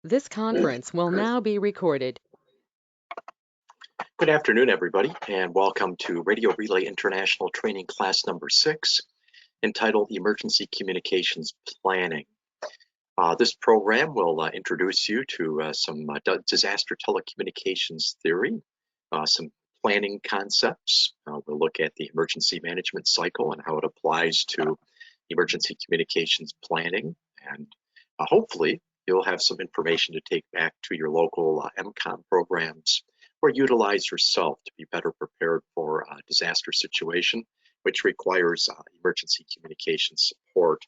This conference will now be recorded. Good afternoon, everybody, and welcome to Radio Relay International Training Class number 6, entitled Emergency Communications Planning. This program will introduce you to some disaster telecommunications theory, some planning concepts. We'll look at the emergency management cycle and how it applies to emergency communications planning, and hopefully you'll have some information to take back to your local MCOM programs or utilize yourself to be better prepared for a disaster situation which requires emergency communication support.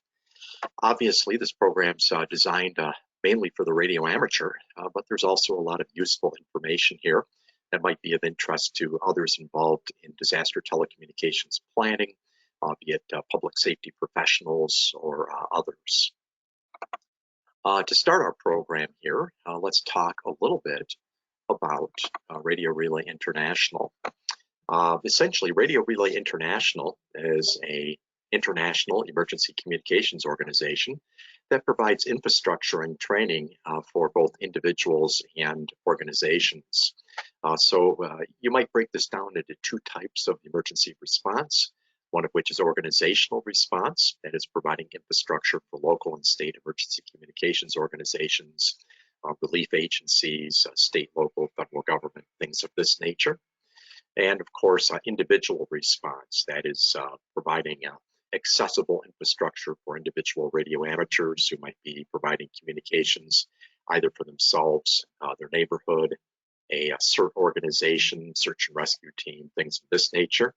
Obviously, this program's designed mainly for the radio amateur, but there's also a lot of useful information here that might be of interest to others involved in disaster telecommunications planning, be it public safety professionals or others. To start our program here, let's talk a little bit about Radio Relay International. Essentially, Radio Relay International is an international emergency communications organization that provides infrastructure and training for both individuals and organizations. So you might break this down into two types of emergency response, one of which is organizational response, that is providing infrastructure for local and state emergency communications organizations, relief agencies, state, local, federal government, things of this nature. And of course, individual response, that is providing accessible infrastructure for individual radio amateurs who might be providing communications either for themselves, their neighborhood, a CERT organization, search and rescue team, things of this nature.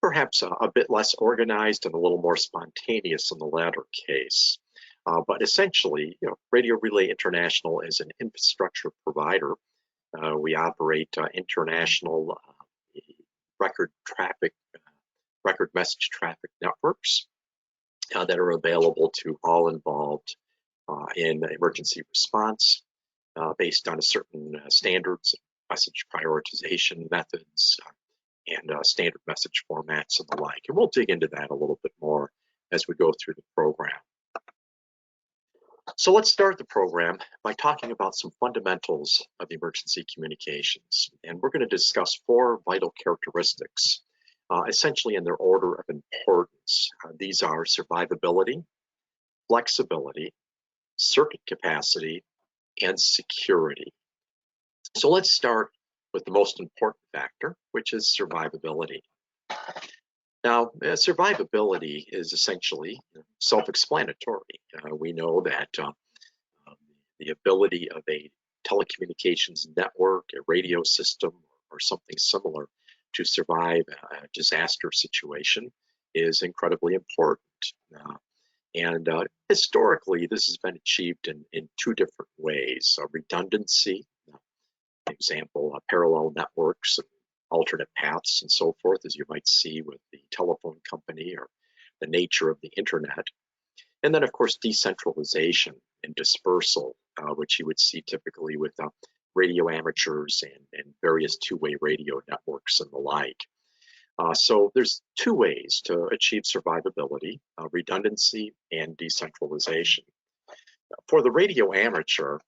Perhaps a bit less organized and a little more spontaneous in the latter case. But essentially, Radio Relay International is an infrastructure provider. We operate international record message traffic networks that are available to all involved in emergency response based on a certain standards, message prioritization methods, and standard message formats and the like. And we'll dig into that a little bit more as we go through the program. So let's start the program by talking about some fundamentals of emergency communications. And we're going to discuss 4 vital characteristics, essentially in their order of importance. These are survivability, flexibility, circuit capacity, and security. So let's start with the most important factor, which is survivability. Now, survivability is essentially self-explanatory. We know that the ability of a telecommunications network, a radio system, or something similar to survive a disaster situation is incredibly important. And historically, this has been achieved in 2 different ways. Redundancy, example, parallel networks, alternate paths and so forth, as you might see with the telephone company or the nature of the internet. And then, of course, decentralization and dispersal, which you would see typically with radio amateurs and various two-way radio networks and the like. So there's 2 ways to achieve survivability, redundancy and decentralization. For the radio amateur,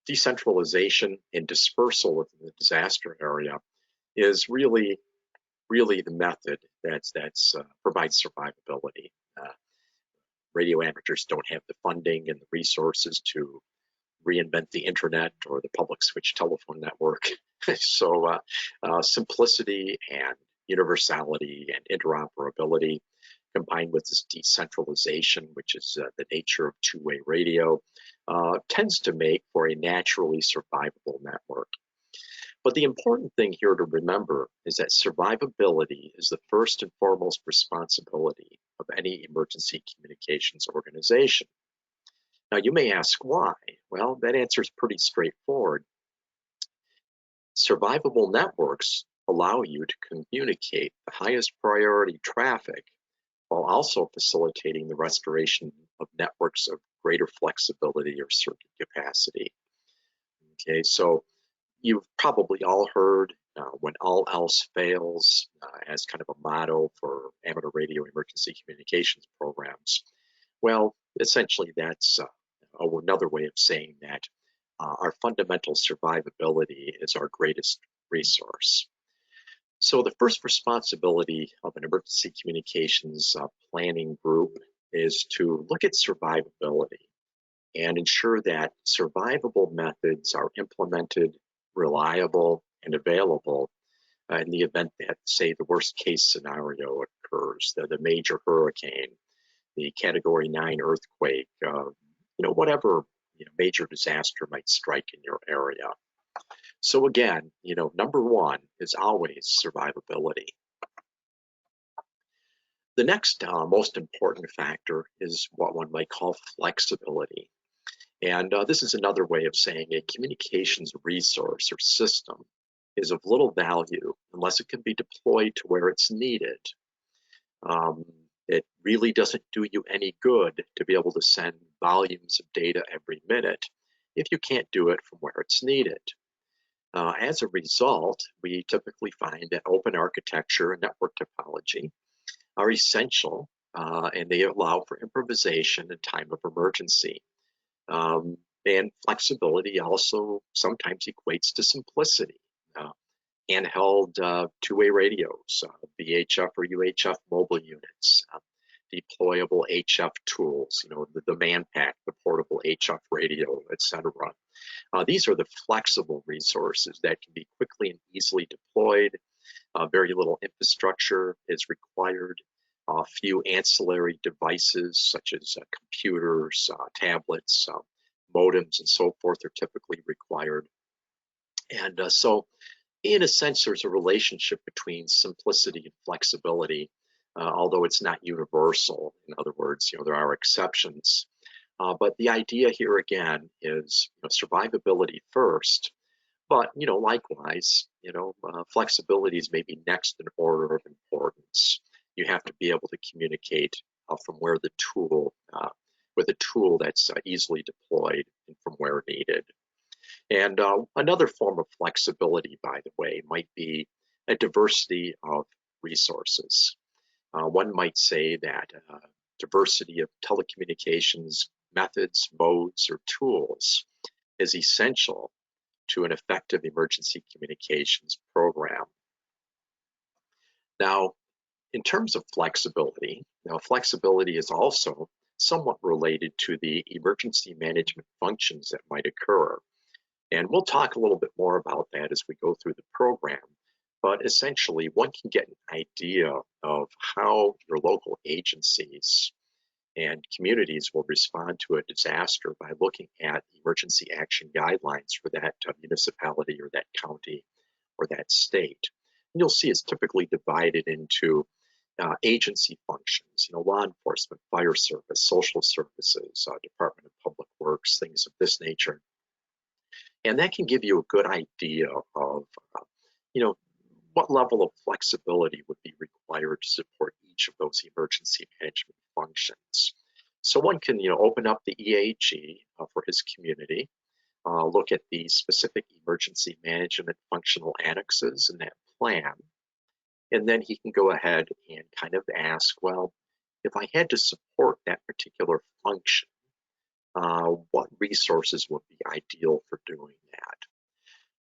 decentralization and dispersal within the disaster area is really the method that provides survivability. Radio amateurs don't have the funding and the resources to reinvent the internet or the public switch telephone network. So simplicity and universality and interoperability combined with this decentralization, which is the nature of two-way radio, tends to make for a naturally survivable network. But the important thing here to remember is that survivability is the first and foremost responsibility of any emergency communications organization. Now, you may ask why. Well, that answer is pretty straightforward. Survivable networks allow you to communicate the highest priority traffic while also facilitating the restoration of networks of greater flexibility or circuit capacity. Okay, so you've probably all heard when all else fails as kind of a motto for amateur radio emergency communications programs. Well, essentially that's another way of saying that our fundamental survivability is our greatest resource. So the first responsibility of an emergency communications planning group is to look at survivability and ensure that survivable methods are implemented, reliable, and available in the event that, say, the worst case scenario occurs, the major hurricane, the Category 9 earthquake, whatever major disaster might strike in your area. So again, number one is always survivability. The next most important factor is what one might call flexibility. And this is another way of saying a communications resource or system is of little value unless it can be deployed to where it's needed. It really doesn't do you any good to be able to send volumes of data every minute if you can't do it from where it's needed. As a result, we typically find that open architecture and network topology are essential, and they allow for improvisation in time of emergency. And flexibility also sometimes equates to simplicity. Handheld two-way radios, VHF or UHF mobile units, deployable HF tools, the man pack, the portable HF radio, etc. These are the flexible resources that can be quickly and easily deployed. Very little infrastructure is required. Few ancillary devices such as computers, tablets, modems, and so forth are typically required. And so in a sense, there's a relationship between simplicity and flexibility, although it's not universal. In other words, there are exceptions. But the idea here again is survivability first, but likewise, flexibility is maybe next in order of importance. You have to be able to communicate from where the tool, with a tool that's easily deployed and from where needed. And another form of flexibility, by the way, might be a diversity of resources. One might say that diversity of telecommunications methods, modes, or tools is essential to an effective emergency communications program. Now, in terms of flexibility, flexibility is also somewhat related to the emergency management functions that might occur. And we'll talk a little bit more about that as we go through the program. But essentially, one can get an idea of how your local agencies and communities will respond to a disaster by looking at emergency action guidelines for that municipality or that county or that state. And you'll see it's typically divided into agency functions, law enforcement, fire service, social services, Department of Public Works, things of this nature. And that can give you a good idea of, what level of flexibility would be required to support each of those emergency management functions. So one can, open up the EAG for his community, look at the specific emergency management functional annexes in that plan, and then he can go ahead and kind of ask, well, if I had to support that particular function, what resources would be ideal for doing that?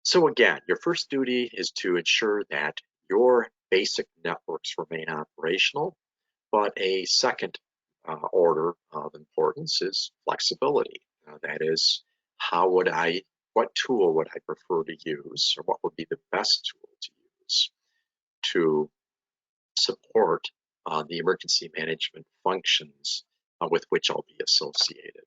So again, your first duty is to ensure that your basic networks remain operational, but a second order of importance is flexibility. That is, what tool would I prefer to use, or what would be the best tool to use to support the emergency management functions with which I'll be associated.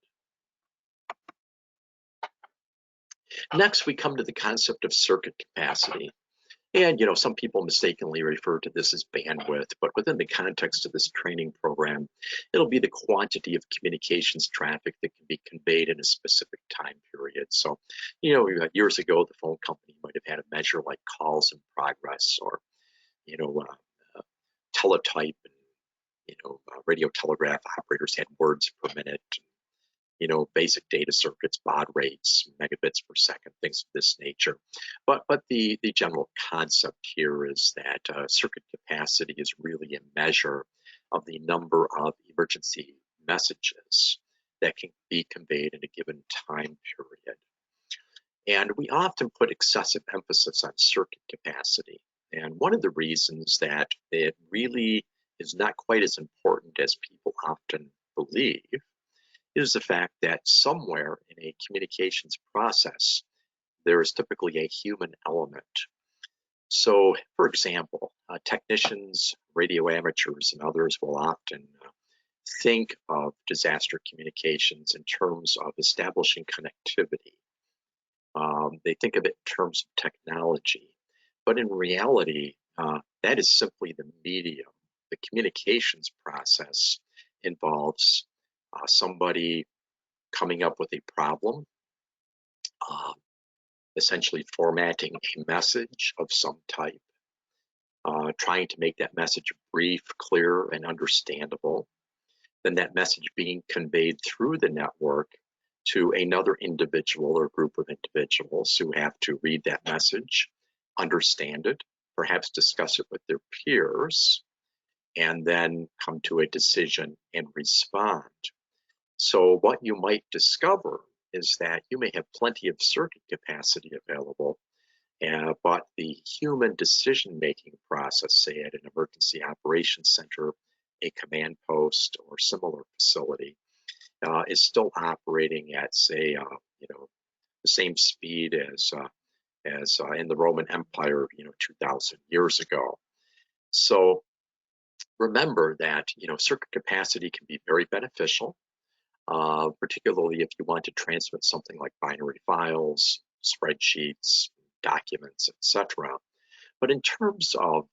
Next, we come to the concept of circuit capacity. And, some people mistakenly refer to this as bandwidth, but within the context of this training program, it'll be the quantity of communications traffic that can be conveyed in a specific time period. So, years ago, the phone company might have had a measure like calls in progress, or, teletype and, radio telegraph operators had words per minute. Basic data circuits, baud rates, megabits per second, things of this nature. But the general concept here is that circuit capacity is really a measure of the number of emergency messages that can be conveyed in a given time period. And we often put excessive emphasis on circuit capacity. And one of the reasons that it really is not quite as important as people often believe is the fact that somewhere in a communications process, there is typically a human element. So, for example, technicians, radio amateurs, and others will often think of disaster communications in terms of establishing connectivity. They think of it in terms of technology, but in reality, that is simply the medium. The communications process involves somebody coming up with a problem, uh, essentially formatting a message of some type, trying to make that message brief, clear, and understandable. Then that message being conveyed through the network to another individual or group of individuals who have to read that message, understand it, perhaps discuss it with their peers, and then come to a decision and respond. So what you might discover is that you may have plenty of circuit capacity available, but the human decision-making process, say at an emergency operations center, a command post, or similar facility, is still operating at, say, the same speed as in the Roman Empire, 2,000 years ago. So remember that circuit capacity can be very beneficial, particularly if you want to transmit something like binary files, spreadsheets, documents, etc. But in terms of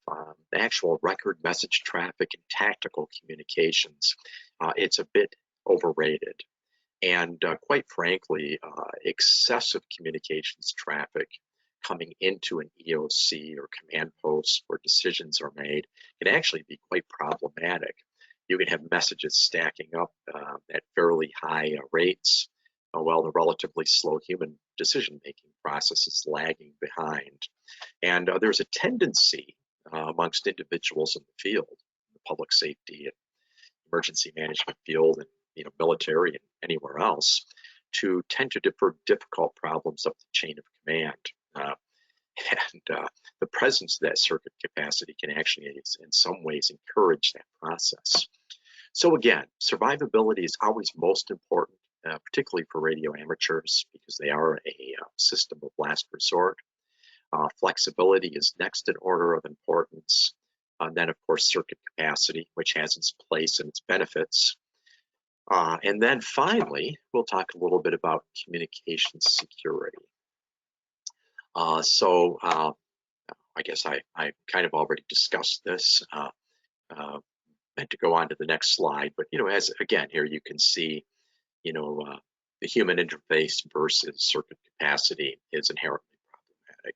the actual record message traffic and tactical communications, it's a bit overrated. And quite frankly, excessive communications traffic coming into an EOC or command post where decisions are made can actually be quite problematic. You can have messages stacking up at fairly high rates while the relatively slow human decision-making process is lagging behind. And there's a tendency amongst individuals in the field, the public safety and emergency management field, and military and anywhere else, to tend to defer difficult problems up the chain of command. And the presence of that circuit capacity can actually, in some ways, encourage that process. So again, survivability is always most important, particularly for radio amateurs, because they are a system of last resort. Flexibility is next in order of importance. And then, of course, circuit capacity, which has its place and its benefits. And then finally, we'll talk a little bit about communications security. So I guess I kind of already discussed this. Meant to go on to the next slide, but as again here you can see, the human interface versus circuit capacity is inherently problematic.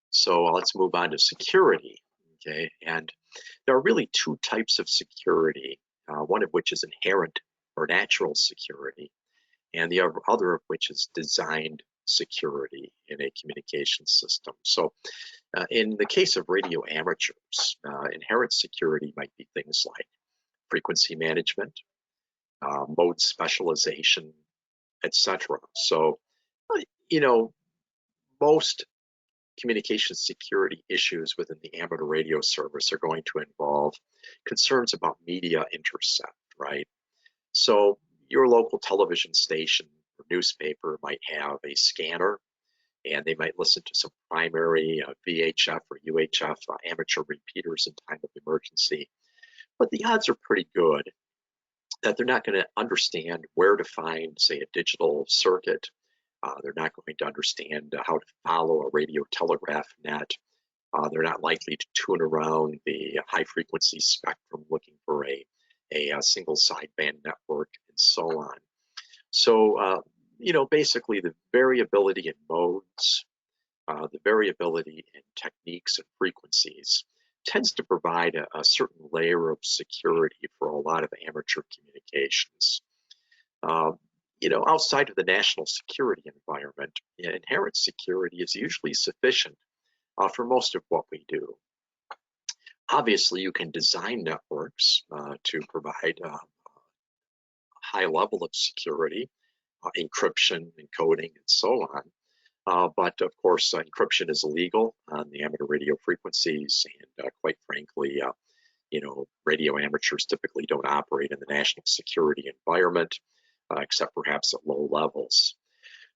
So let's move on to security. Okay, and there are really two types of security, one of which is inherent or natural security, and the other of which is designed security in a communication system. So in the case of radio amateurs, inherent security might be things like frequency management, mode specialization, etc. So, most communication security issues within the amateur radio service are going to involve concerns about media intercept, right? So your local television station or newspaper might have a scanner, and they might listen to some primary VHF or UHF amateur repeaters in time of emergency. But the odds are pretty good that they're not going to understand where to find, say, a digital circuit. They're not going to understand how to follow a radio telegraph net. They're not likely to tune around the high frequency spectrum looking for a single sideband network and so on. So, basically the variability in modes, the variability in techniques and frequencies tends to provide a certain layer of security for a lot of amateur communications. Outside of the national security environment, inherent security is usually sufficient for most of what we do. Obviously, you can design networks to provide high level of security, encryption, encoding, and so on. But of course, encryption is illegal on the amateur radio frequencies, and quite frankly, radio amateurs typically don't operate in the national security environment, except perhaps at low levels.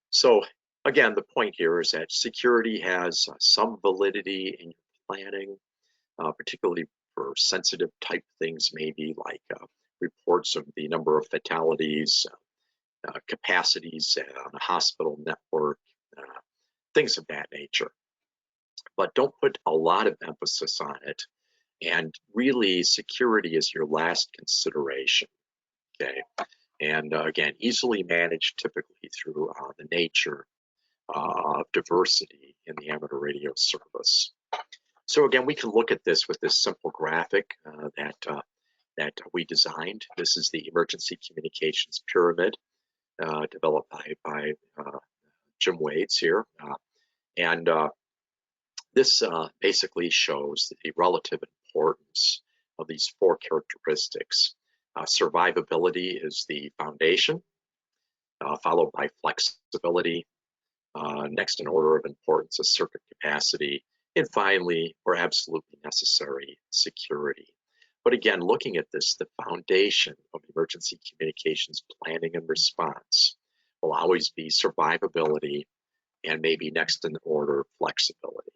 So again, the point here is that security has some validity in your planning, particularly for sensitive type things, maybe like reports of the number of fatalities, capacities on a hospital network, things of that nature. But don't put a lot of emphasis on it. And really, security is your last consideration, okay? And again, easily managed typically through the nature of diversity in the amateur radio service. So again, we can look at this with this simple graphic that we designed. This is the emergency communications pyramid developed by Jim Wades here. And this basically shows the relative importance of these four characteristics. Survivability is the foundation, followed by flexibility. Next in order of importance is circuit capacity. And finally, or absolutely necessary, security. But again, looking at this, the foundation of emergency communications planning and response will always be survivability and maybe next in order, flexibility.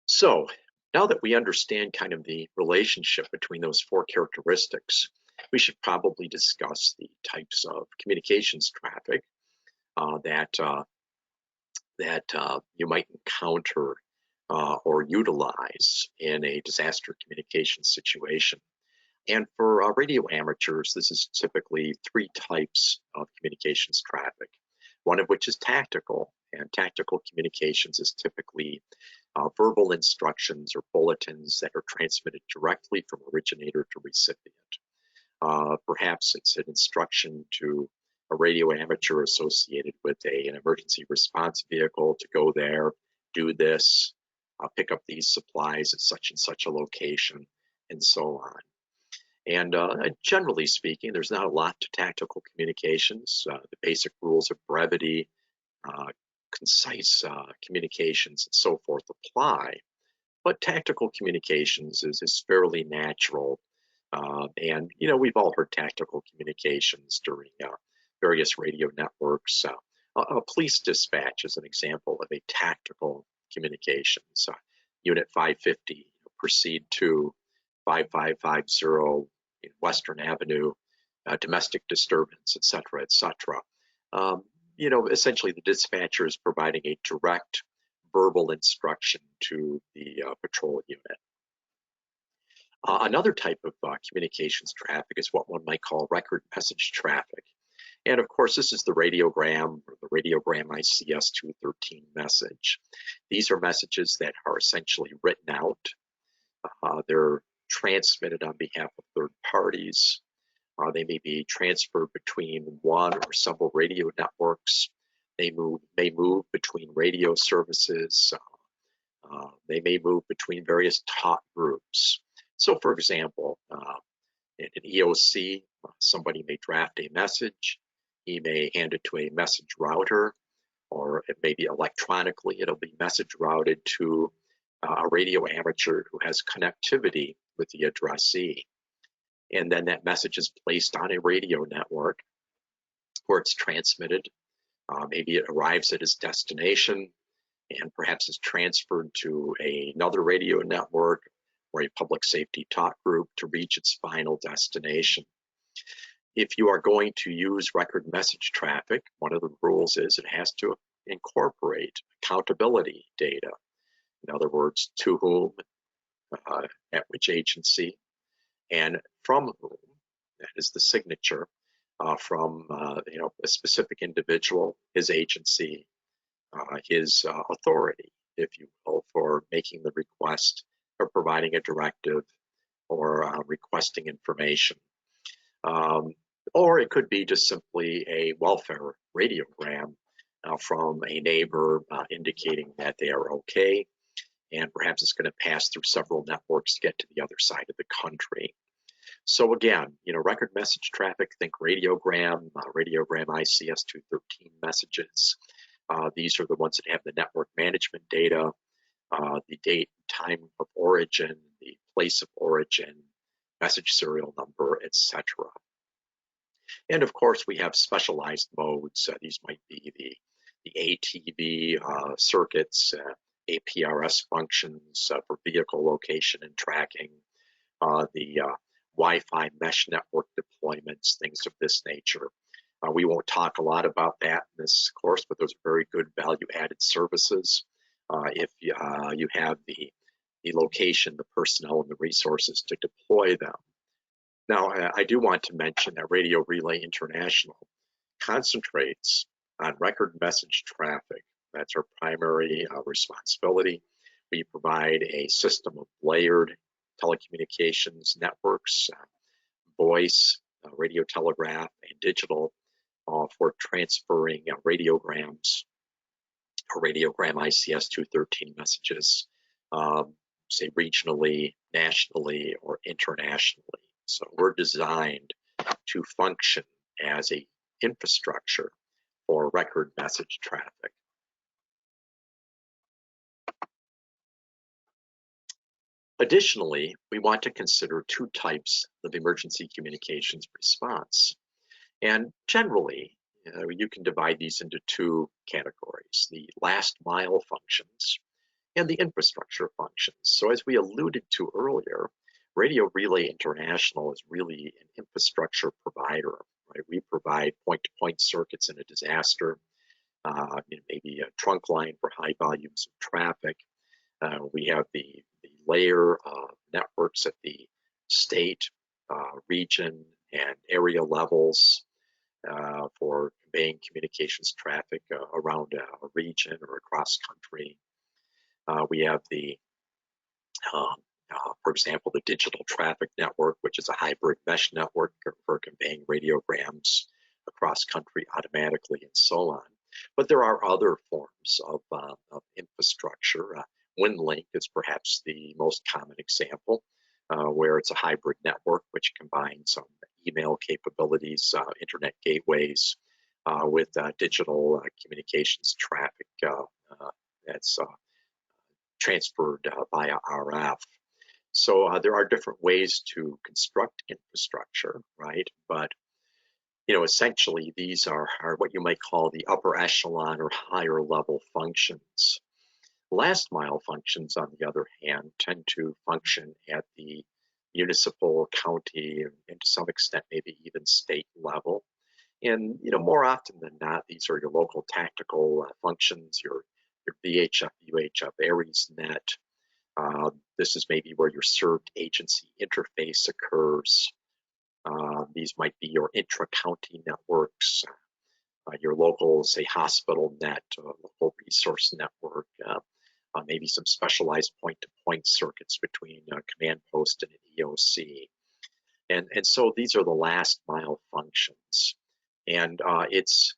So now that we understand kind of the relationship between those four characteristics, we should probably discuss the types of communications traffic that you might encounter or utilize in a disaster communications situation. And for radio amateurs, this is typically three types of communications traffic, one of which is tactical. And tactical communications is typically verbal instructions or bulletins that are transmitted directly from originator to recipient. Perhaps it's an instruction to a radio amateur associated with an emergency response vehicle to go there, do this, pick up these supplies at such and such a location, and so on. And generally speaking, there's not a lot to tactical communications. The basic rules of brevity, concise communications, and so forth apply. But tactical communications is fairly natural. And, we've all heard tactical communications during various radio networks. A police dispatch is an example of a tactical communications. Unit 550, proceed to 5550 Western Avenue, domestic disturbance, et cetera, et cetera. Essentially the dispatcher is providing a direct verbal instruction to the patrol unit. Another type of communications traffic is what one might call record message traffic. And of course, this is the radiogram or the radiogram ICS 213 message. These are messages that are essentially written out. They're transmitted on behalf of third parties. They may be transferred between one or several radio networks. They may move between radio services. They may move between various talk groups. So for example, in an EOC, somebody may draft a message. He may hand it to a message router, or it may be electronically. It'll be message routed to a radio amateur who has connectivity with the addressee. And then that message is placed on a radio network where it's transmitted. Maybe it arrives at its destination and perhaps is transferred to another radio network or a public safety talk group to reach its final destination. If you are going to use record message traffic, one of the rules is it has to incorporate accountability data. In other words, to whom, at which agency, and from whom, that is the signature, from a specific individual, his agency, his authority, if you will, for making the request or providing a directive or requesting information. Or it could be just simply a welfare radiogram from a neighbor indicating that they are okay, and perhaps it's going to pass through several networks to get to the other side of the country. So again, record message traffic, think radiogram, radiogram ICS 213 messages. These are the ones that have the network management data, the date and time of origin, the place of origin, message serial number, etc. And of course, we have specialized modes. These might be the ATV circuits, APRS functions for vehicle location and tracking, the Wi-Fi mesh network deployments, things of this nature. We won't talk a lot about that in this course, but those are very good value-added services if you have the location, the personnel, and the resources to deploy them. Now, I do want to mention that Radio Relay International concentrates on record message traffic. That's our primary responsibility. We provide a system of layered telecommunications networks, voice, radio telegraph, and digital for transferring radiograms or radiogram ICS 213 messages, say regionally, nationally, or internationally. So we're designed to function as a infrastructure for record message traffic. Additionally, we want to consider two types of emergency communications response. And generally, you can divide these into two categories, the last mile functions and the infrastructure functions. So as we alluded to earlier, Radio Relay International is really an infrastructure provider, right? We provide point-to-point circuits in a disaster, maybe a trunk line for high volumes of traffic. We have the layer networks at the state, region, and area levels for conveying communications traffic around a region or across country. We have the for example, the digital traffic network, which is a hybrid mesh network for conveying radiograms across country automatically and so on. But there are other forms of infrastructure. WinLink is perhaps the most common example, where it's a hybrid network which combines email capabilities, internet gateways, with digital communications traffic that's transferred via RF. So there are different ways to construct infrastructure, right? But essentially these are what you might call the upper echelon or higher level functions. Last mile functions, on the other hand, tend to function at the municipal, county, and to some extent maybe even state level. And more often than not, these are your local tactical functions, your VHF, UHF, AresNet. This is maybe where your served agency interface occurs. These might be your intra-county networks, your local, say, hospital net, local resource network, maybe some specialized point-to-point circuits between command post and an EOC. And so these are the last mile functions. And it's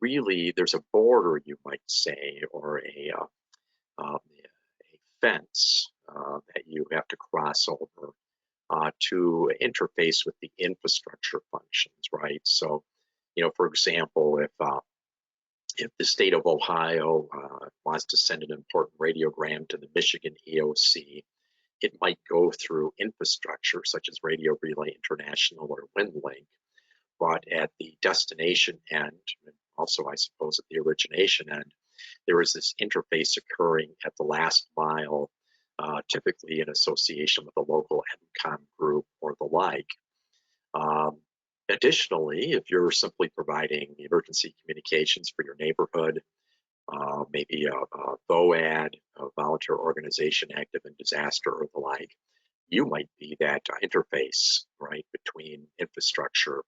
really, there's a border, you might say, or a fence that you have to cross over to interface with the infrastructure functions, right? So, for example, if the state of Ohio wants to send an important radiogram to the Michigan EOC, it might go through infrastructure such as Radio Relay International or WinLink, but at the destination end, and also I suppose at the origination end, there is this interface occurring at the last mile, typically in association with a local EMCOM group or the like. Additionally, if you're simply providing emergency communications for your neighborhood, maybe a VOAD, a volunteer organization active in disaster or the like, you might be that interface, right, between infrastructure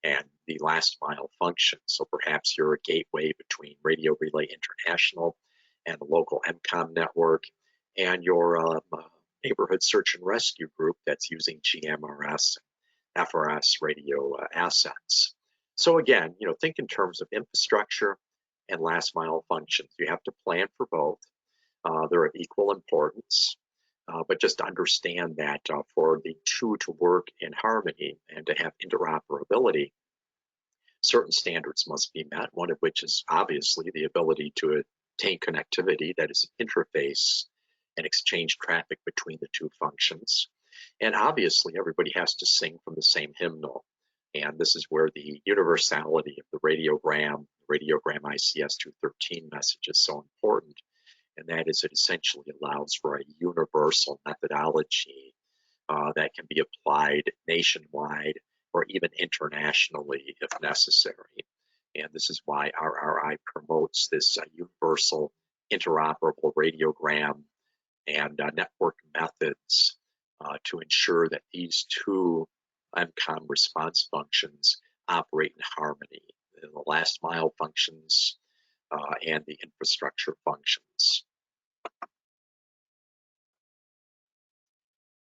and the last mile function. So perhaps you're a gateway between Radio Relay International and the local EMCOM network and your neighborhood search and rescue group that's using GMRS, FRS radio assets. So again, think in terms of infrastructure and last mile functions. You have to plan for both. They're of equal importance. but just to understand that for the two to work in harmony and to have interoperability, certain standards must be met, one of which is obviously the ability to obtain connectivity, that is, interface and exchange traffic between the two functions. And obviously, everybody has to sing from the same hymnal. And this is where the universality of the radiogram ICS 213 message is so important. And that is, it essentially allows for a universal methodology that can be applied nationwide or even internationally if necessary. And this is why RRI promotes this universal interoperable radiogram and network methods to ensure that these two MCOM response functions operate in harmony, the last mile functions and the infrastructure functions.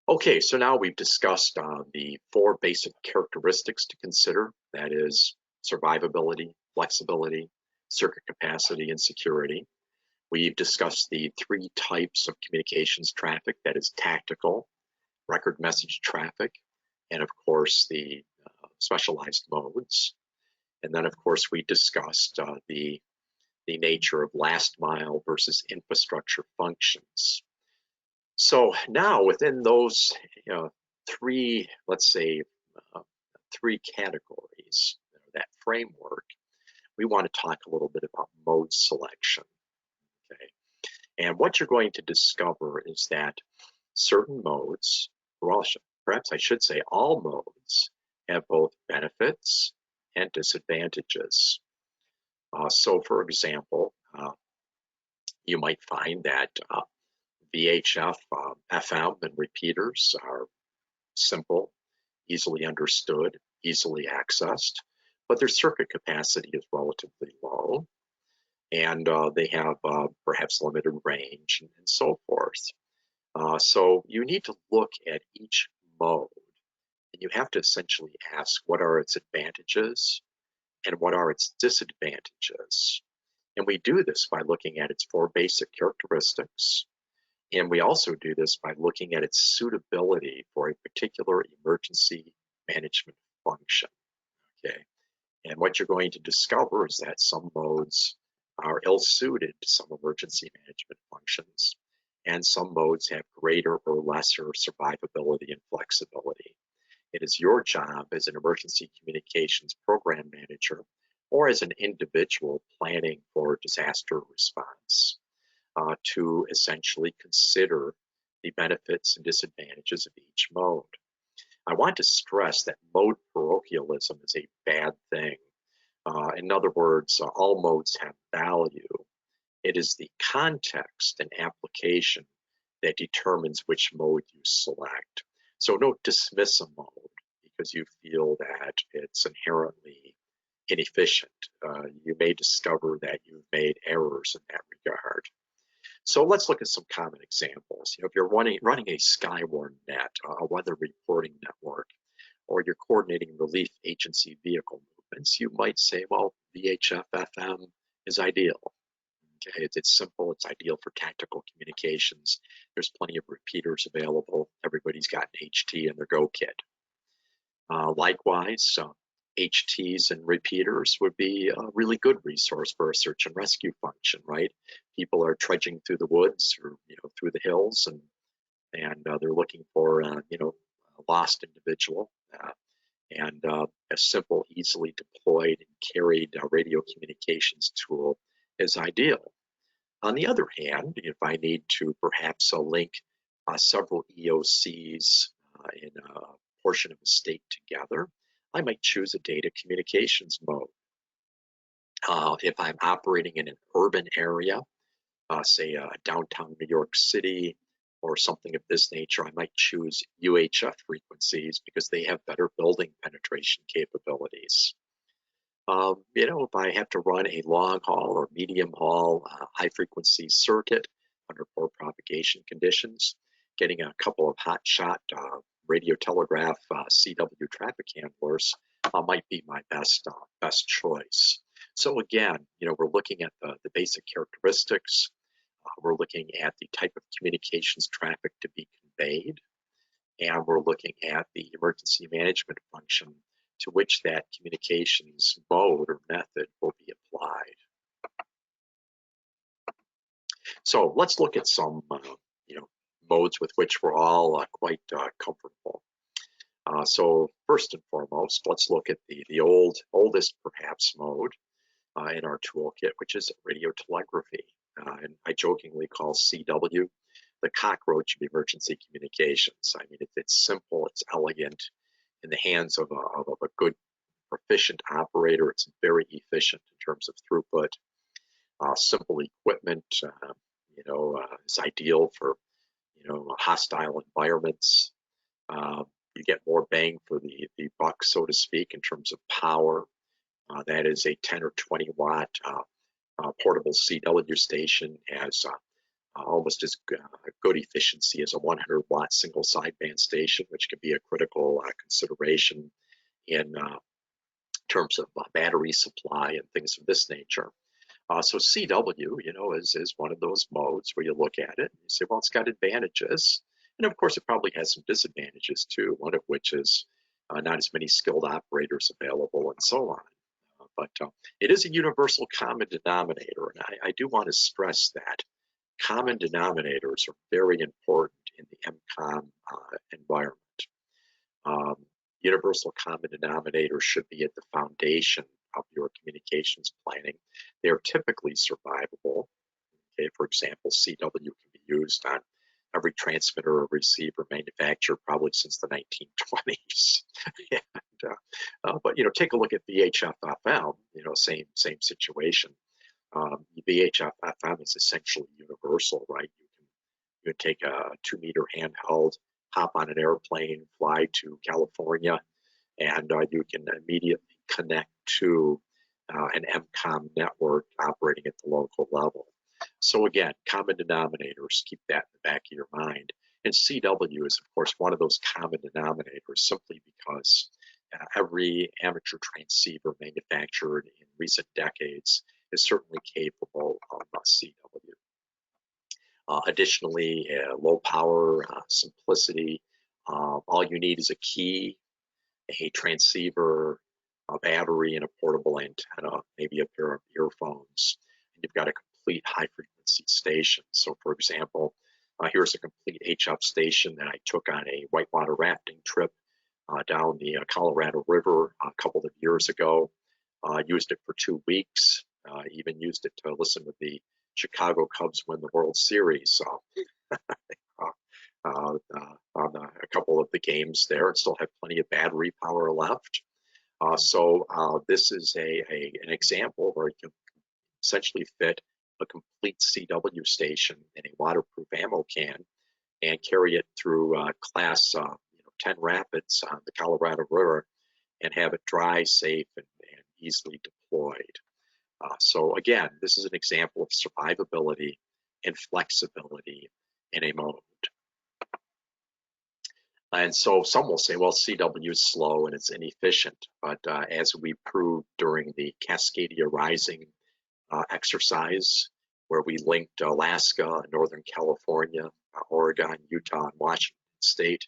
Okay, so now we've discussed the four basic characteristics to consider, that is survivability, flexibility, circuit capacity, and security. We've discussed the three types of communications traffic, that is tactical, record message traffic, and of course the specialized modes. And then of course we discussed the nature of last mile versus infrastructure functions. So now within those three, let's say, three categories, that framework, we want to talk a little bit about mode selection. Okay, and what you're going to discover is that certain modes, well, perhaps I should say all modes, have both benefits and disadvantages. So for example, you might find that VHF, FM, and repeaters are simple, easily understood, easily accessed, but their circuit capacity is relatively low, and they have perhaps limited range and so forth. So you need to look at each mode, and you have to essentially ask what are its advantages and what are its disadvantages. And we do this by looking at its four basic characteristics. And we also do this by looking at its suitability for a particular emergency management function. Okay, and what you're going to discover is that some modes are ill-suited to some emergency management functions, and some modes have greater or lesser survivability and flexibility. It is your job as an emergency communications program manager or as an individual planning for disaster response to essentially consider the benefits and disadvantages of each mode. I want to stress that mode parochialism is a bad thing. In other words, all modes have value. It is the context and application that determines which mode you select. So don't dismiss a mode because you feel that it's inherently inefficient. You may discover that you've made errors in that regard. So let's look at some common examples. If you're running a Skywarn net, a weather reporting network, or you're coordinating relief agency vehicle movements, you might say, well, VHF FM is ideal. Okay, it's simple, it's ideal for tactical communications. There's plenty of repeaters available. Everybody's got an HT in their Go kit. Likewise, HTs and repeaters would be a really good resource for a search and rescue function, right? People are trudging through the woods or through the hills, and they're looking for a lost individual, and a simple, easily deployed and carried radio communications tool is ideal. On the other hand, if I need to perhaps link several EOCs in a portion of a state together, I might choose a data communications mode. If I'm operating in an urban area, say downtown New York City or something of this nature, I might choose UHF frequencies because they have better building penetration capabilities. If I have to run a long haul or medium haul high frequency circuit under poor propagation conditions, getting a couple of hot shot radio telegraph CW traffic handlers might be my best choice. So again, we're looking at the basic characteristics. We're looking at the type of communications traffic to be conveyed, and we're looking at the emergency management function to which that communications mode or method will be applied. So let's look at some modes with which we're all quite comfortable. So first and foremost, let's look at the oldest perhaps mode in our toolkit, which is radio telegraphy. And I jokingly call CW the cockroach of emergency communications. I mean, it's simple, it's elegant. In the hands of a good, proficient operator, it's very efficient in terms of throughput. Simple equipment, is ideal for hostile environments. You get more bang for the buck, so to speak, in terms of power. That is a 10 or 20 watt portable CW station has almost as good efficiency as a 100 watt single sideband station, which can be a critical consideration in terms of battery supply and things of this nature. So CW, is one of those modes where you look at it and you say, well, it's got advantages. And of course, it probably has some disadvantages too, one of which is not as many skilled operators available and so on. But it is a universal common denominator. And I do want to stress that common denominators are very important in the MCOM environment. Universal common denominators should be at the foundation of your communications planning. They're typically survivable. Okay, for example, CW can be used on every transmitter or receiver manufactured probably since the 1920s. But take a look at VHF FM. Same situation. VHF FM is essentially universal, right? You can take a 2-meter handheld, hop on an airplane, fly to California, and you can immediately connect to an MCOM network operating at the local level. So again, common denominators, keep that in the back of your mind. And CW is, of course, one of those common denominators simply because every amateur transceiver manufactured in recent decades is certainly capable of CW. Additionally, low power, simplicity. All you need is a key, a transceiver, a battery, and a portable antenna, maybe a pair of earphones. And you've got a complete high frequency station. So for example, here's a complete HF station that I took on a whitewater rafting trip down the Colorado River a couple of years ago. Used it for 2 weeks, even used it to listen to the Chicago Cubs win the World Series on a couple of the games there, and still have plenty of battery power left. So this is an example where you can essentially fit a complete CW station in a waterproof ammo can and carry it through class 10 rapids on the Colorado River and have it dry, safe, and easily deployed. So again, this is an example of survivability and flexibility in a mode. And so some will say, well, CW is slow and it's inefficient. But as we proved during the Cascadia Rising exercise, where we linked Alaska, Northern California, Oregon, Utah, and Washington State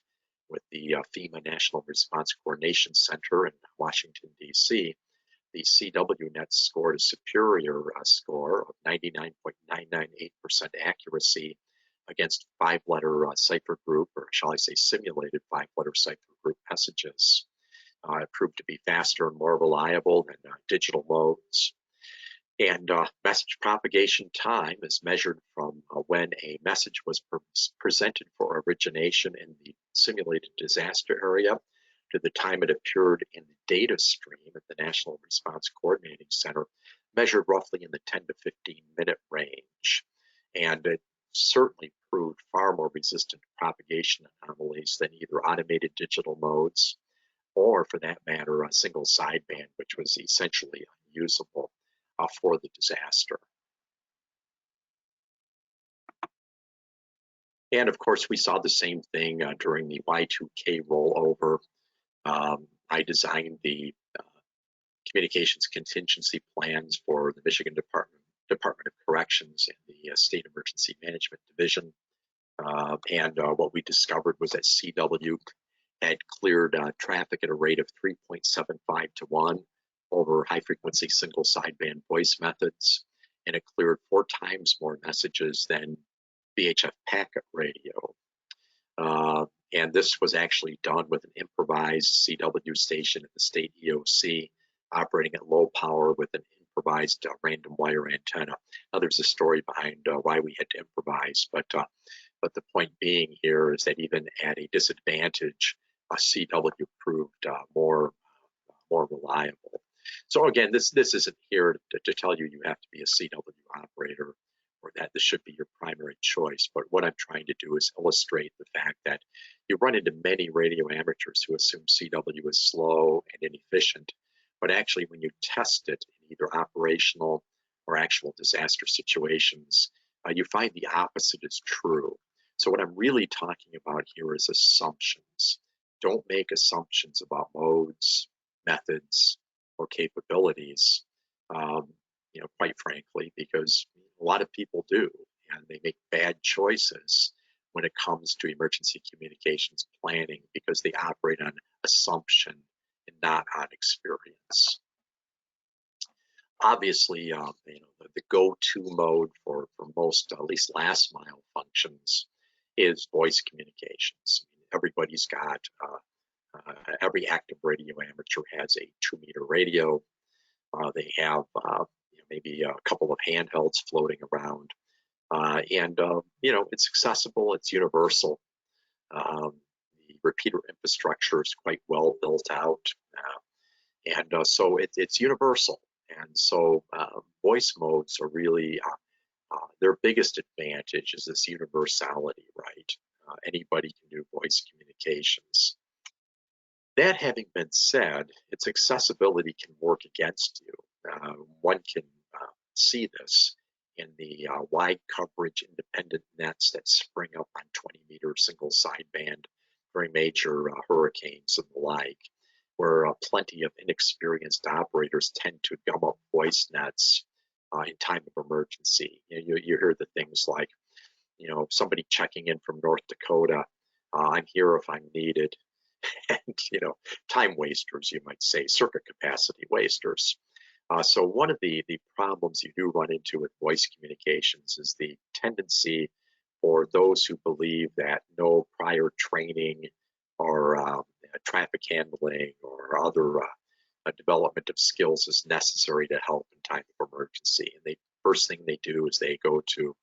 with the FEMA National Response Coordination Center in Washington, D.C., the CW net scored a superior score of 99.998% accuracy against 5-letter cipher group, or shall I say simulated 5-letter cipher group messages. It proved to be faster and more reliable than digital modes. And message propagation time is measured from when a message was presented for origination in the simulated disaster area to the time it appeared in the data stream at the National Response Coordinating Center, measured roughly in the 10 to 15 minute range. And it certainly proved far more resistant to propagation anomalies than either automated digital modes or, for that matter, a single sideband, which was essentially unusable for the disaster. And of course, we saw the same thing during the Y2K rollover. I designed the communications contingency plans for the Michigan Department of Corrections in the State Emergency Management Division. And what we discovered was that CW had cleared traffic at a rate of 3.75 to 1 over high-frequency single sideband voice methods, and it cleared 4 times more messages than VHF packet radio. And this was actually done with an improvised CW station at the state EOC operating at low power with an improvised random wire antenna. Now, there's a story behind why we had to improvise, but the point being here is that even at a disadvantage, CW proved more reliable. So again, this isn't here to tell you you have to be a CW operator or that this should be your primary choice. But what I'm trying to do is illustrate the fact that you run into many radio amateurs who assume CW is slow and inefficient. But actually, when you test it in either operational or actual disaster situations, you find the opposite is true. So what I'm really talking about here is assumptions. Don't make assumptions about modes, methods, or capabilities, quite frankly, because a lot of people do, and they make bad choices when it comes to emergency communications planning because they operate on assumption and not on experience. Obviously, the go-to mode for most, at least last mile functions is voice communications. Everybody's got, every active radio amateur has a 2-meter radio. They have maybe a couple of handhelds floating around. And it's accessible, it's universal. The repeater infrastructure is quite well built out. So it's universal. And so voice modes are really, their biggest advantage is this universality, right? Anybody can do voice communications. That having been said, its accessibility can work against you. One can see this in the wide coverage independent nets that spring up on 20-meter single sideband during major hurricanes and the like, where plenty of inexperienced operators tend to gum up voice nets in time of emergency. You hear the things like, somebody checking in from North Dakota, I'm here if I'm needed. And, time wasters, you might say, circuit capacity wasters. So one of the problems you do run into with voice communications is the tendency for those who believe that no prior training or traffic handling or other development of skills is necessary to help in time of emergency. And the first thing they do is they go to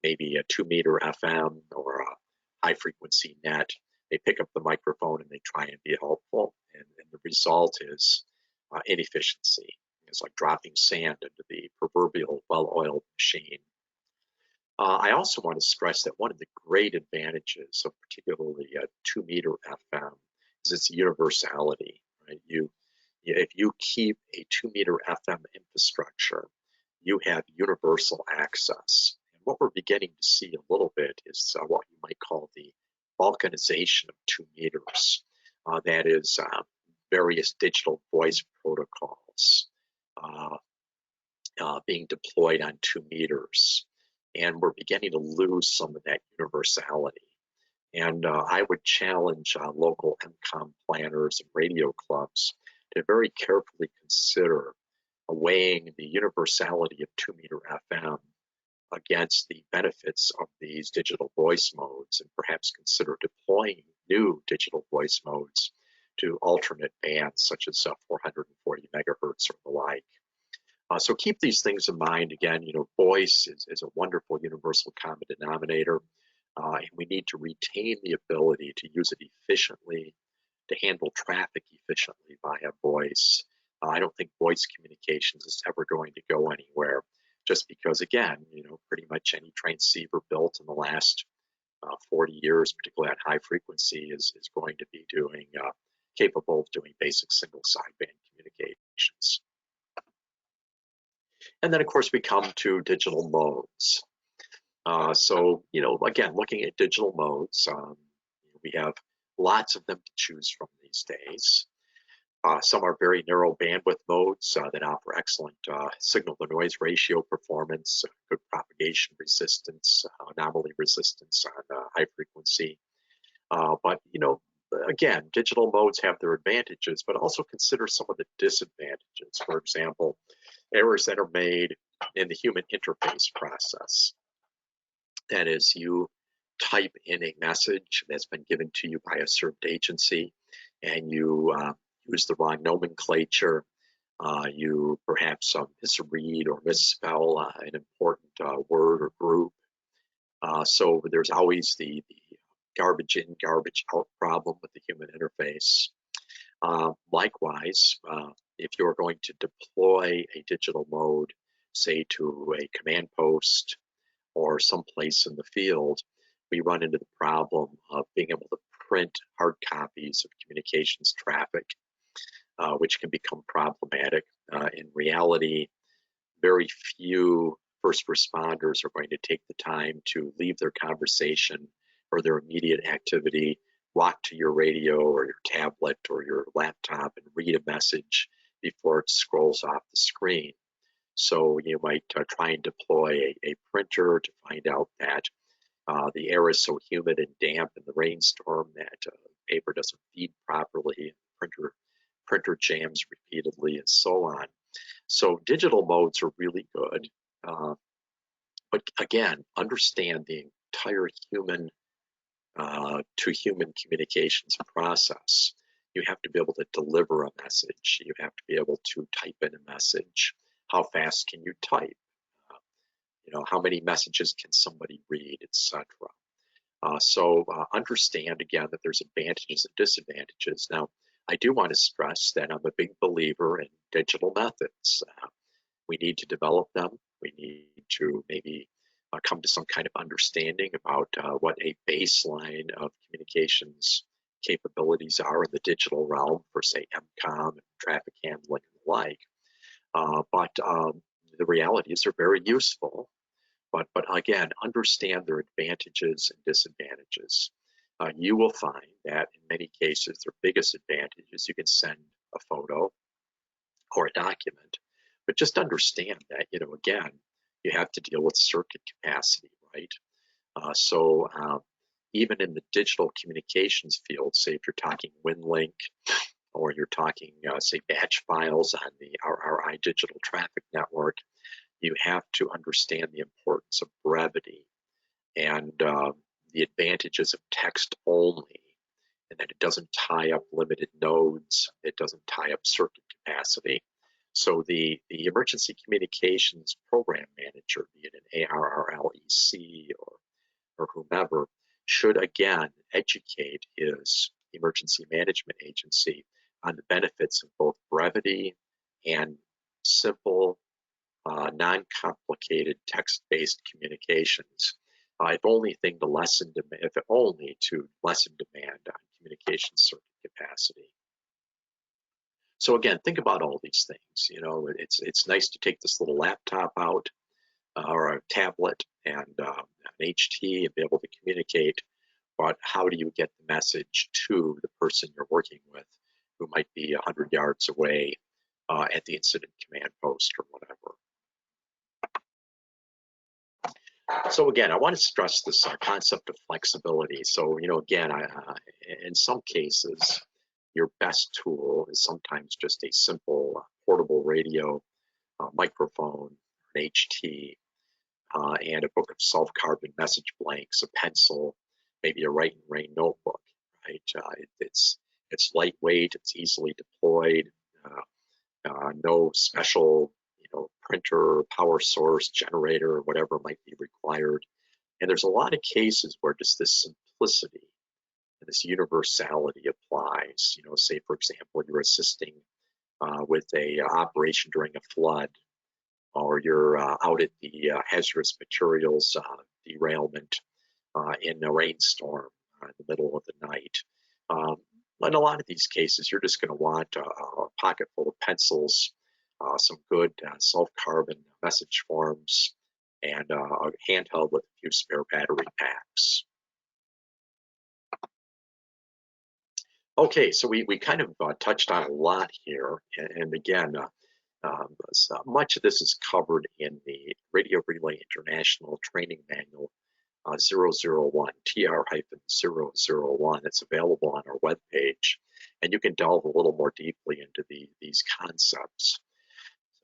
maybe a 2-meter FM or a high-frequency net. They pick up the microphone and they try and be helpful. And the result is inefficiency. It's like dropping sand into the proverbial well-oiled machine. I also want to stress that one of the great advantages of particularly a 2-meter FM is its universality. Right? If you keep a 2-meter FM infrastructure, you have universal access. And what we're beginning to see a little bit is what you might call the balkanization of 2 meters. That is various digital voice protocols being deployed on 2 meters. And we're beginning to lose some of that universality. And I would challenge local MCOM planners and radio clubs to very carefully consider weighing the universality of 2-meter FM against the benefits of these digital voice modes, and perhaps consider deploying new digital voice modes to alternate bands such as 440 megahertz or the like. So keep these things in mind. Again, voice is a wonderful universal common denominator, and we need to retain the ability to use it efficiently, to handle traffic efficiently via voice. I don't think voice communications is ever going to go anywhere, just because, again, pretty much any transceiver built in the last 40 years, particularly at high frequency, is going to be capable of doing basic single sideband communications. And then, of course, we come to digital modes. So, again, looking at digital modes, we have lots of them to choose from these days. Some are very narrow bandwidth modes that offer excellent signal-to-noise ratio performance, good propagation resistance, anomaly resistance on high frequency. But, again, digital modes have their advantages, but also consider some of the disadvantages. For example, errors that are made in the human interface process. That is, you type in a message that's been given to you by a served agency, and you use the wrong nomenclature. You perhaps misread or misspell an important word or group. So there's always the garbage in, garbage out problem with the human interface. Likewise, if you're going to deploy a digital mode, say to a command post or someplace in the field, we run into the problem of being able to print hard copies of communications traffic, which can become problematic. In reality, very few first responders are going to take the time to leave their conversation or their immediate activity, walk to your radio or your tablet or your laptop and read a message before it scrolls off the screen. So you might try and deploy a printer to find out that the air is so humid and damp in the rainstorm that paper doesn't feed properly, printer jams repeatedly, and so on. So digital modes are really good. But again, understand the entire human to human communications process. You have to be able to deliver a message. You have to be able to type in a message. How fast can you type? How many messages can somebody read, etc. So understand again that there's advantages and disadvantages. Now, I do want to stress that I'm a big believer in digital methods. We need to develop them. We need to maybe come to some kind of understanding about what a baseline of communications capabilities are in the digital realm for, say, MCOM and traffic handling and the like. But the reality is they're very useful. But again, understand their advantages and disadvantages. You will find that in many cases, their biggest advantage is you can send a photo or a document. But just understand that, again, you have to deal with circuit capacity, right? So even in the digital communications field, say if you're talking WinLink or you're talking, say, batch files on the RRI digital traffic network, you have to understand the importance of brevity and the advantages of text only, and that it doesn't tie up limited nodes, it doesn't tie up circuit capacity. So the emergency communications program manager, be it an ARRLEC or whomever, should again educate his emergency management agency on the benefits of both brevity and simple, non-complicated text-based communications. If only to lessen demand on communication circuit capacity. So again, think about all these things. It's nice to take this little laptop out or a tablet and an HT and be able to communicate, but how do you get the message to the person you're working with who might be 100 yards away at the incident command post or whatever? So again, I want to stress this concept of flexibility. So, again, in some cases, your best tool is sometimes just a simple portable radio, microphone, an HT, and a book of self-carbon message blanks, a pencil, maybe a Write and Rain notebook, right? It's lightweight, it's easily deployed, no special printer, power source, generator, or whatever might be required. And there's a lot of cases where just this simplicity and this universality applies. Say, for example, you're assisting with a operation during a flood, or you're out at the hazardous materials derailment in a rainstorm in the middle of the night. In a lot of these cases, you're just going to want a pocket full of pencils, some good self-carbon message forms, and a handheld with a few spare battery packs. Okay, so we kind of touched on a lot here, and again, much of this is covered in the Radio Relay International Training Manual 001, TR-001. It's available on our webpage, and you can delve a little more deeply into these concepts.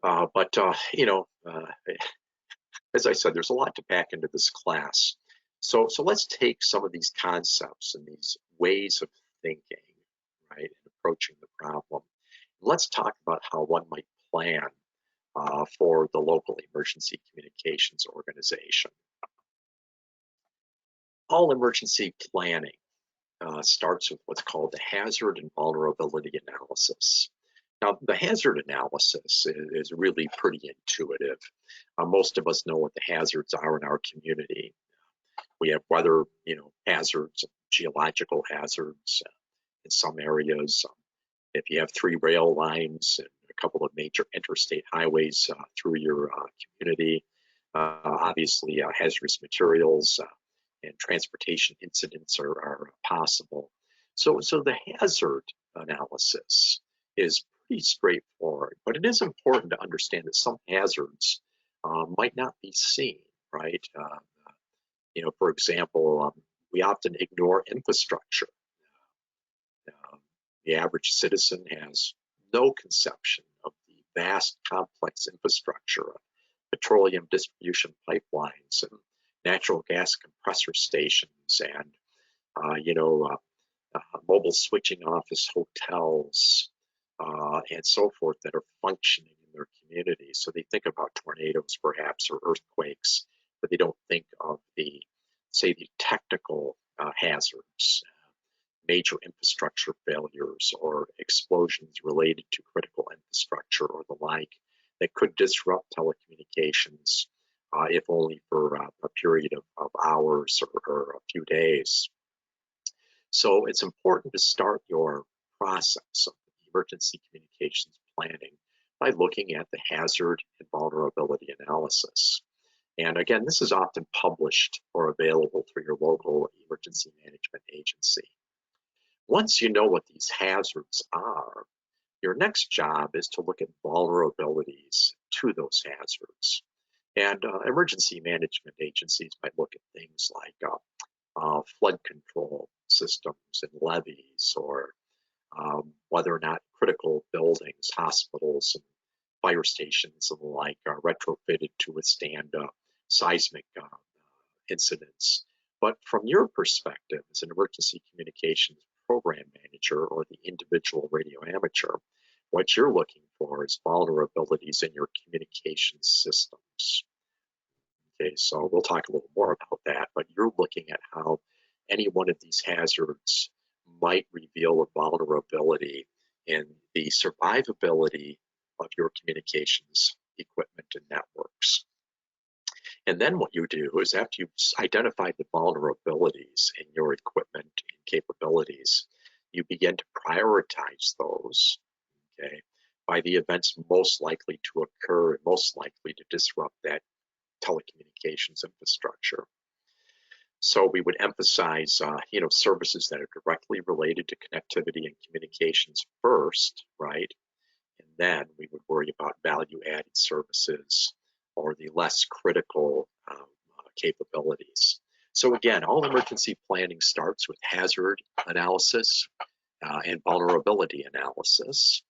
But as I said, there's a lot to pack into this class. So let's take some of these concepts and these ways of thinking, right, and approaching the problem. Let's talk about how one might plan for the local emergency communications organization. All emergency planning starts with what's called the hazard and vulnerability analysis. Now, the hazard analysis is really pretty intuitive. Most of us know what the hazards are in our community. We have weather, hazards, geological hazards in some areas. If you have 3 rail lines and a couple of major interstate highways through your community, obviously hazardous materials and transportation incidents are possible. So the hazard analysis is pretty straightforward, but it is important to understand that some hazards might not be seen, right? For example, we often ignore infrastructure. The average citizen has no conception of the vast, complex infrastructure of petroleum distribution pipelines and natural gas compressor stations and, mobile switching office hotels and so forth that are functioning in their community. So they think about tornadoes perhaps or earthquakes, but they don't think of the technical hazards, major infrastructure failures or explosions related to critical infrastructure or the like that could disrupt telecommunications, if only for a period of hours or a few days. So it's important to start your process of emergency communications planning by looking at the hazard and vulnerability analysis. And again, this is often published or available through your local emergency management agency. Once you know what these hazards are, your next job is to look at vulnerabilities to those hazards. And emergency management agencies might look at things like flood control systems and levees, or whether or not critical buildings, hospitals, and fire stations and the like are retrofitted to withstand seismic incidents. But from your perspective as an emergency communications program manager or the individual radio amateur, what you're looking for is vulnerabilities in your communications systems. Okay, so we'll talk a little more about that, but you're looking at how any one of these hazards might reveal a vulnerability in the survivability of your communications equipment and networks. And then what you do is after you've identified the vulnerabilities in your equipment and capabilities, you begin to prioritize those, okay, by the events most likely to occur and most likely to disrupt that telecommunications infrastructure. So we would emphasize, services that are directly related to connectivity and communications first, right? And then we would worry about value-added services or the less critical capabilities. So again, all emergency planning starts with hazard analysis and vulnerability analysis.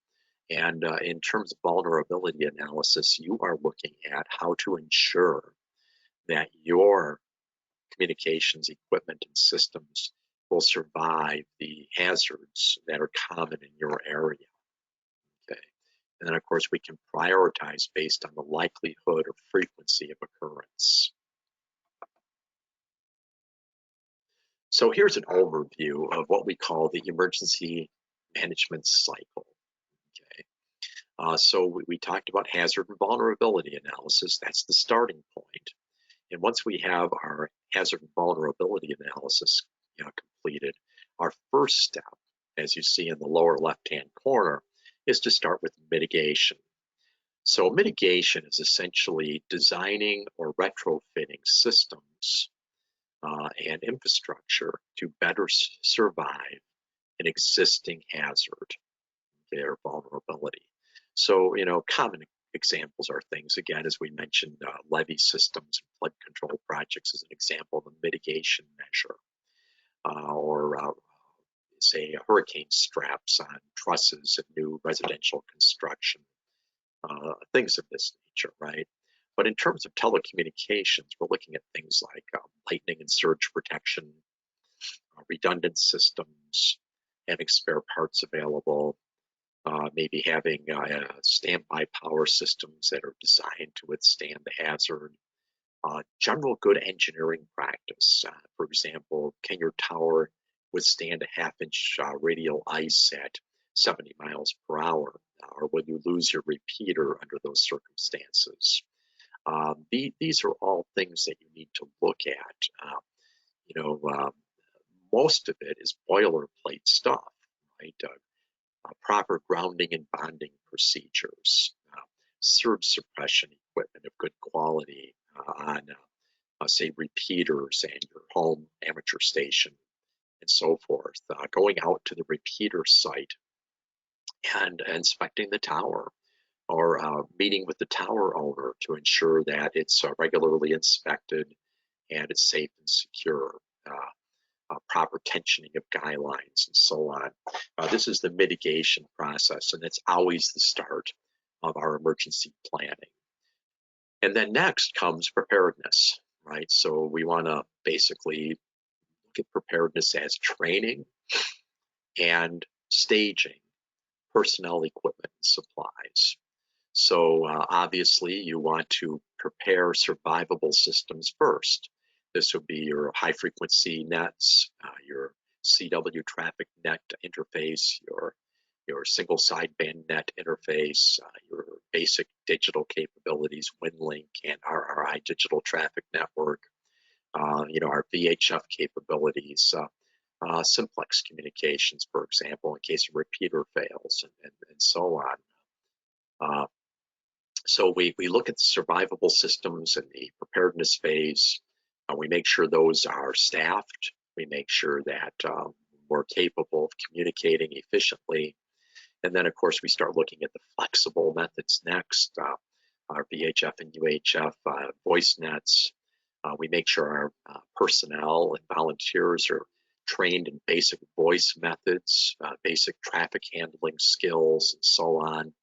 And in terms of vulnerability analysis, you are looking at how to ensure that your communications equipment and systems will survive the hazards that are common in your area. Okay. And then, of course, we can prioritize based on the likelihood or frequency of occurrence. So here's an overview of what we call the emergency management cycle. Okay. So we talked about hazard and vulnerability analysis. That's the starting point. And once we have our hazard and vulnerability analysis completed, our first step, as you see in the lower left-hand corner, is to start with mitigation. So mitigation is essentially designing or retrofitting systems and infrastructure to better survive an existing hazard, okay, or vulnerability. So, common examples are things, again, as we mentioned, levee systems and flood control projects as an example of a mitigation measure, or say hurricane straps on trusses of new residential construction, things of this nature, right? But in terms of telecommunications, we're looking at things like lightning and surge protection, redundant systems, having spare parts available, maybe having standby power systems that are designed to withstand the hazard. General good engineering practice. For example, can your tower withstand a half-inch radial ice at 70 miles per hour? Or will you lose your repeater under those circumstances? These are all things that you need to look at. You know, uh, Most of it is boilerplate stuff, right? Proper grounding and bonding procedures, surge suppression equipment of good quality on, say, repeaters and your home amateur station, and so forth. Going out to the repeater site and inspecting the tower, or meeting with the tower owner to ensure that it's regularly inspected and it's safe and secure. Proper tensioning of guidelines and so on. This is the mitigation process, and it's always the start of our emergency planning. And then next comes preparedness, right? So we want to basically look at preparedness as training and staging personnel, equipment, and supplies. So obviously you want to prepare survivable systems first. This would be your high frequency nets, your CW traffic net interface, your single sideband net interface, your basic digital capabilities, WinLink and RRI digital traffic network, our VHF capabilities, simplex communications, for example, in case a repeater fails, and so on. So we look at the survivable systems in the preparedness phase. We make sure those are staffed. We make sure that we're capable of communicating efficiently. And then, of course, we start looking at the flexible methods next, our VHF and UHF voice nets. We make sure our personnel and volunteers are trained in basic voice methods, basic traffic handling skills, and so on.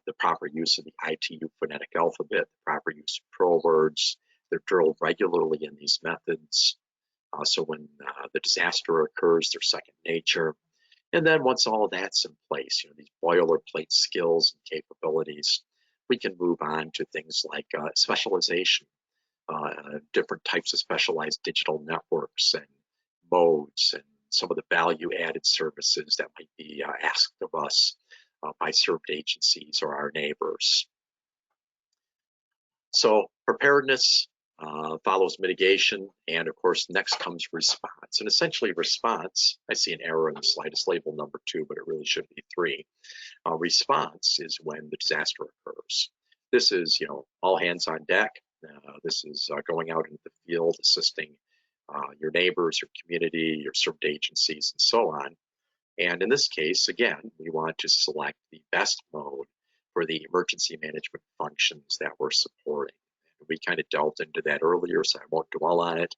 The proper use of the ITU phonetic alphabet, the proper use of pro words. They're drilled regularly in these methods. So when the disaster occurs, they're second nature. And then once all of that's in place, these boilerplate skills and capabilities, we can move on to things like specialization, different types of specialized digital networks and modes, and some of the value-added services that might be asked of us by served agencies or our neighbors. So preparedness follows mitigation, and of course, next comes response. And essentially response, I see an error in the slide, it's labeled number 2, but it really should be 3. Response is when the disaster occurs. This is, all hands on deck. This is going out into the field, assisting your neighbors, your community, your served agencies, and so on. And in this case, again, we want to select the best mode for the emergency management functions that we're supporting. And we kind of delved into that earlier, so I won't dwell on it,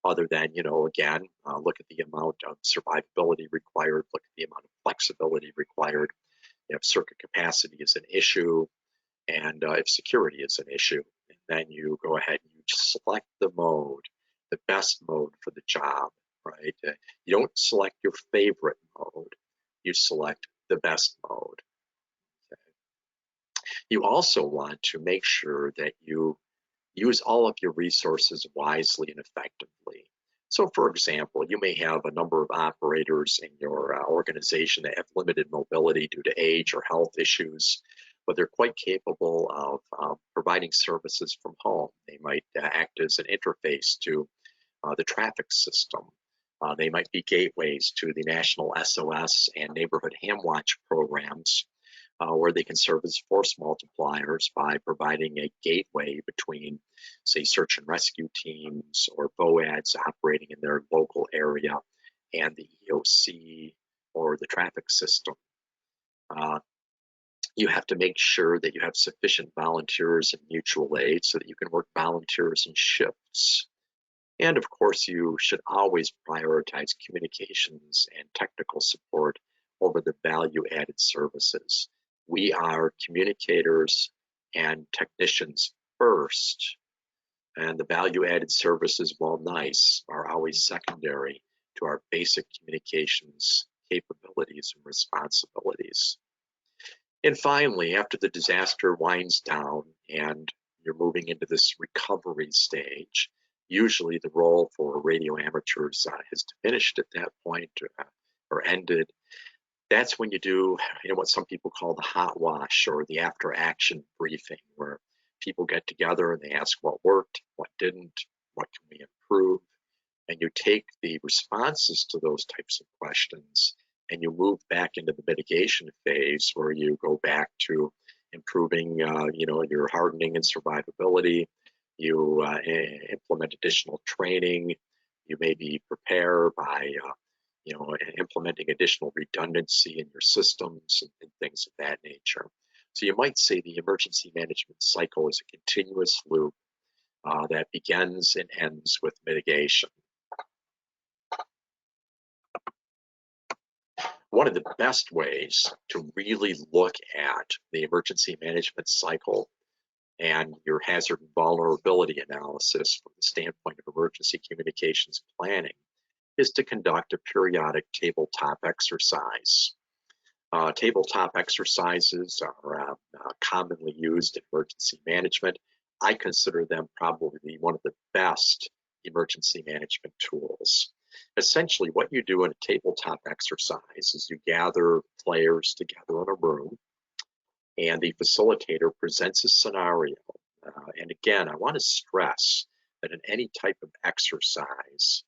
other than, again, look at the amount of survivability required, look at the amount of flexibility required, if circuit capacity is an issue, and if security is an issue. And then you go ahead and you select the mode, the best mode for the job. Right? You don't select your favorite mode, you select the best mode. Okay. You also want to make sure that you use all of your resources wisely and effectively. So for example, you may have a number of operators in your organization that have limited mobility due to age or health issues, but they're quite capable of providing services from home. They might act as an interface to the traffic system. They might be gateways to the national SOS and neighborhood HamWatch programs, where they can serve as force multipliers by providing a gateway between, say, search and rescue teams or VOADs operating in their local area and the EOC or the traffic system. You have to make sure that you have sufficient volunteers and mutual aid so that you can work volunteers in shifts. And of course, you should always prioritize communications and technical support over the value-added services. We are communicators and technicians first, and the value-added services, while nice, are always secondary to our basic communications capabilities and responsibilities. And finally, after the disaster winds down and you're moving into this recovery stage, usually the role for radio amateurs has diminished at that point or ended. That's when you do, what some people call the hot wash or the after action briefing, where people get together and they ask what worked, what didn't, what can we improve, and you take the responses to those types of questions and you move back into the mitigation phase, where you go back to improving, your hardening and survivability. You implement additional training. You maybe prepare by, implementing additional redundancy in your systems and things of that nature. So you might say the emergency management cycle is a continuous loop that begins and ends with mitigation. One of the best ways to really look at the emergency management cycle and your hazard and vulnerability analysis from the standpoint of emergency communications planning is to conduct a periodic tabletop exercise. Tabletop exercises are commonly used in emergency management. I consider them probably one of the best emergency management tools. Essentially, what you do in a tabletop exercise is you gather players together in a room, and the facilitator presents a scenario. And again, I want to stress that in any type of exercise,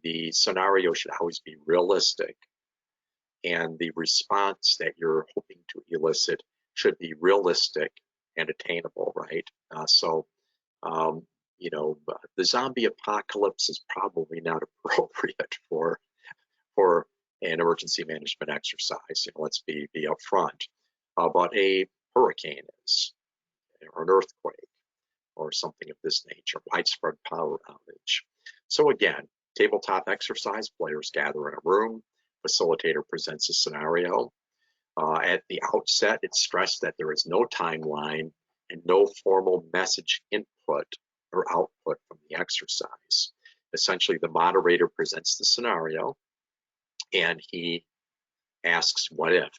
the scenario should always be realistic, and the response that you're hoping to elicit should be realistic and attainable, right? The zombie apocalypse is probably not appropriate for an emergency management exercise. Let's be upfront. But a hurricane is, or an earthquake, or something of this nature, widespread power outage. So again, tabletop exercise, players gather in a room, facilitator presents a scenario. At the outset, it's stressed that there is no timeline and no formal message input or output from the exercise. Essentially, the moderator presents the scenario and he asks, what if?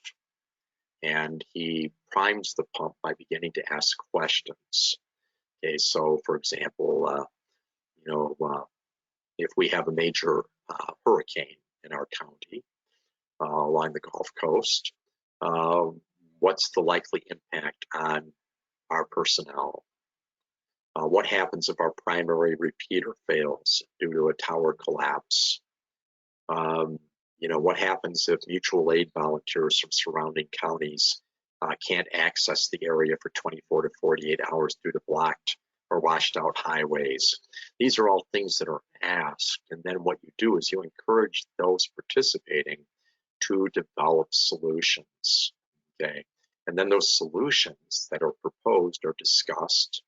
And he primes the pump by beginning to ask questions. Okay, so for example, if we have a major hurricane in our county along the Gulf Coast, what's the likely impact on our personnel? What happens if our primary repeater fails due to a tower collapse? What happens if mutual aid volunteers from surrounding counties can't access the area for 24 to 48 hours due to blocked or washed out highways? These are all things that are asked, and then what you do is you encourage those participating to develop solutions, okay? And then those solutions that are proposed are discussed,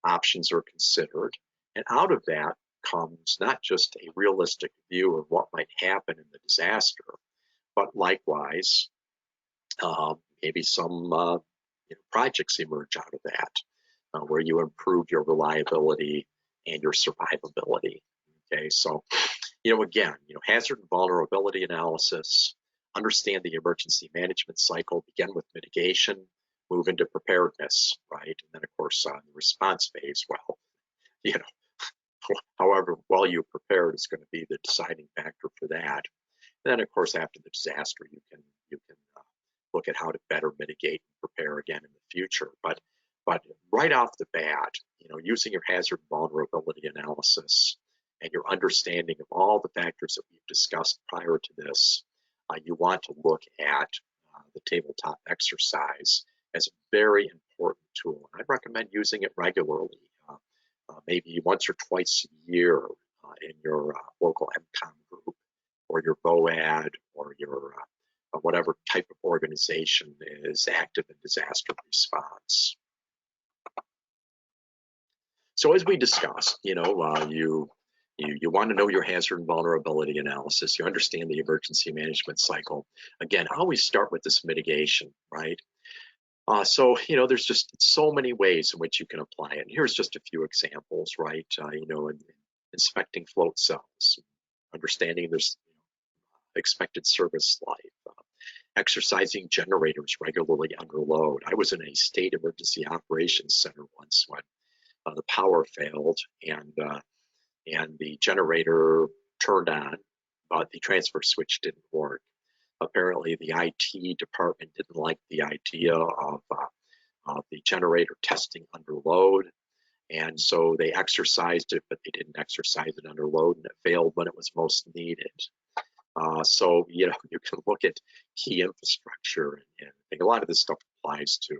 options are considered, and out of that comes not just a realistic view of what might happen in the disaster, but likewise, maybe some projects emerge out of that, where you improve your reliability and your survivability. Okay, so again, hazard and vulnerability analysis, understand the emergency management cycle, begin with mitigation, move into preparedness, right? And then of course, the response phase, well, however well you prepared is going to be the deciding factor for that. And then of course, after the disaster, you can look at how to better mitigate and prepare again in the future. But right off the bat, using your hazard and vulnerability analysis and your understanding of all the factors that we've discussed prior to this, you want to look at the tabletop exercise as a very important tool. I'd recommend using it regularly, maybe once or twice a year in your local MCOM group. or your BOAD or your whatever type of organization is active in disaster response. So as we discussed, you want to know your hazard and vulnerability analysis. You understand the emergency management cycle. Again, always start with this mitigation, right? So there's just so many ways in which you can apply it. And here's just a few examples, right? Inspecting float cells, understanding there's expected service life, exercising generators regularly under load. I was in a state emergency operations center once when the power failed and the generator turned on, but the transfer switch didn't work. Apparently, the IT department didn't like the idea of the generator testing under load, and so they exercised it, but they didn't exercise it under load, and it failed when it was most needed. So you can look at key infrastructure, and I think a lot of this stuff applies to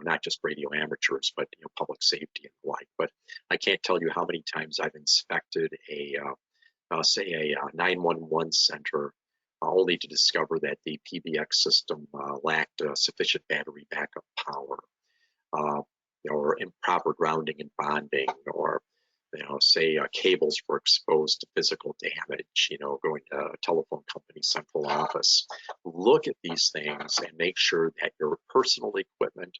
not just radio amateurs, but public safety and the like. But I can't tell you how many times I've inspected say a 911 center, only to discover that the PBX system lacked sufficient battery backup power, or improper grounding and bonding, or say cables were exposed to physical damage, going to a telephone company central office. Look at these things and make sure that your personal equipment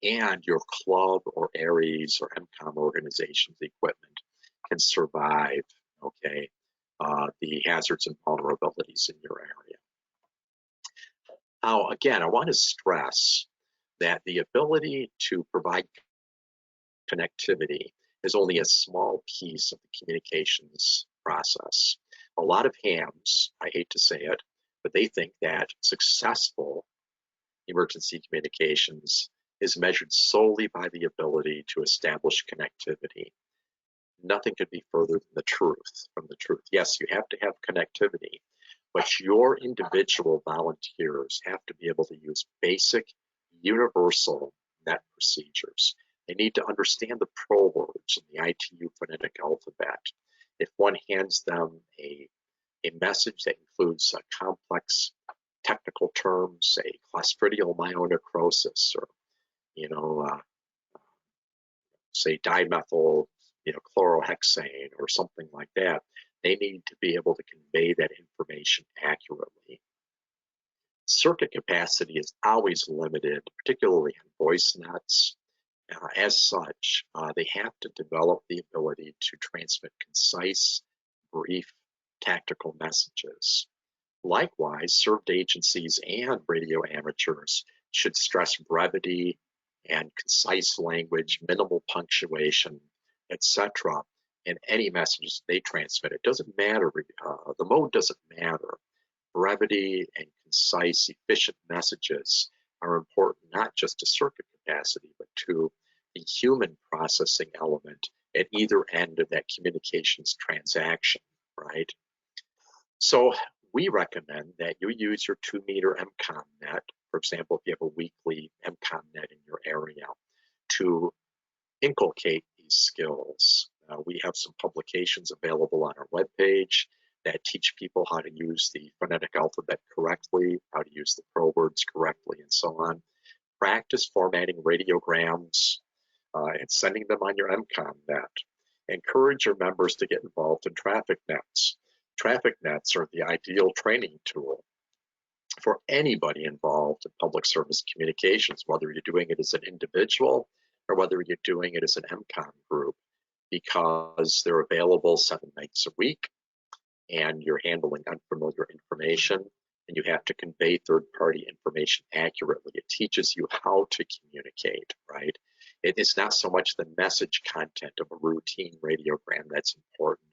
and your club or ARIES or MCOM organization's equipment can survive, okay, the hazards and vulnerabilities in your area. Now, again, I want to stress that the ability to provide connectivity is only a small piece of the communications process. A lot of hams, I hate to say it, but they think that successful emergency communications is measured solely by the ability to establish connectivity. Nothing could be further from the truth. Yes, you have to have connectivity, but your individual volunteers have to be able to use basic, universal net procedures. They need to understand the pro words in the ITU phonetic alphabet. If one hands them a message that includes complex technical terms, say clostridial myonecrosis, or say dimethyl chlorohexane or something like that, they need to be able to convey that information accurately. Circuit capacity is always limited, particularly on voice nets. As such, they have to develop the ability to transmit concise, brief, tactical messages. Likewise, served agencies and radio amateurs should stress brevity and concise language, minimal punctuation, etc. in any messages they transmit. It doesn't matter, the mode doesn't matter. Brevity and concise, efficient messages are important not just to circuit capacity, but to the human processing element at either end of that communications transaction, right? So we recommend that you use your 2-meter MCOM net, for example, if you have a weekly MCOM net in your area, to inculcate these skills. We have some publications available on our webpage that teach people how to use the phonetic alphabet correctly, how to use the pro words correctly, and so on. Practice formatting radiograms and sending them on your MCOM net. Encourage your members to get involved in traffic nets. Traffic nets are the ideal training tool for anybody involved in public service communications, whether you're doing it as an individual or whether you're doing it as an MCOM group, because they're available 7 nights a week and you're handling unfamiliar information and you have to convey third-party information accurately. It teaches you how to communicate, right? It is not so much the message content of a routine radiogram that's important.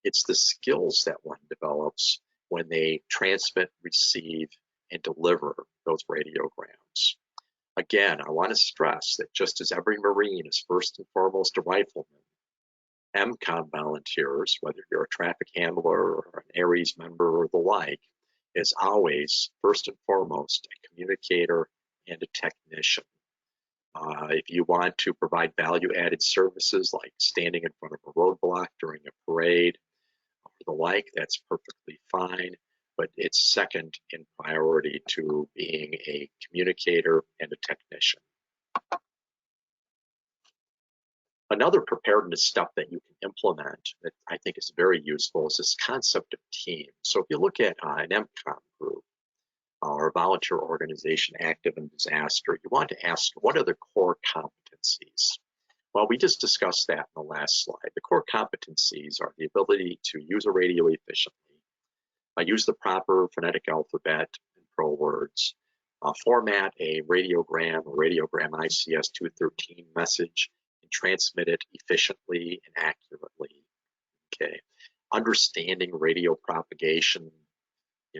It's the skills that one develops when they transmit, receive, and deliver those radiograms. Again, I want to stress that just as every Marine is first and foremost a rifleman, MCOM volunteers, whether you're a traffic handler or an ARIES member or the like, is always first and foremost a communicator and a technician. If you want to provide value-added services like standing in front of a roadblock during a parade, or the like, that's perfectly fine, but it's second in priority to being a communicator and a technician. Another preparedness step that you can implement that I think is very useful is this concept of team. So if you look at an MCOM group or a volunteer organization active in disaster, you want to ask, what are the core competencies? Well, we just discussed that in the last slide. The core competencies are the ability to use a radio efficiently, use the proper phonetic alphabet and pro words, format a radiogram or radiogram ICS 213 message, and transmit it efficiently and accurately. Okay, understanding radio propagation,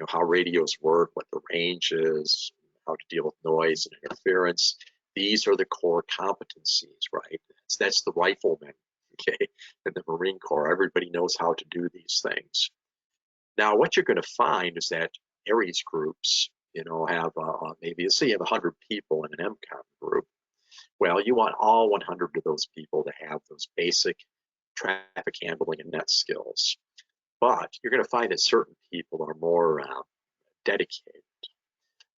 how radios work, what the range is, how to deal with noise and interference. These are the core competencies, right? That's the rifleman, okay, in the Marine Corps. Everybody knows how to do these things. Now, what you're going to find is that ARES groups, have maybe, let's say you have 100 people in an MCOM group. Well, you want all 100 of those people to have those basic traffic handling and net skills. But you're going to find that certain people are more dedicated.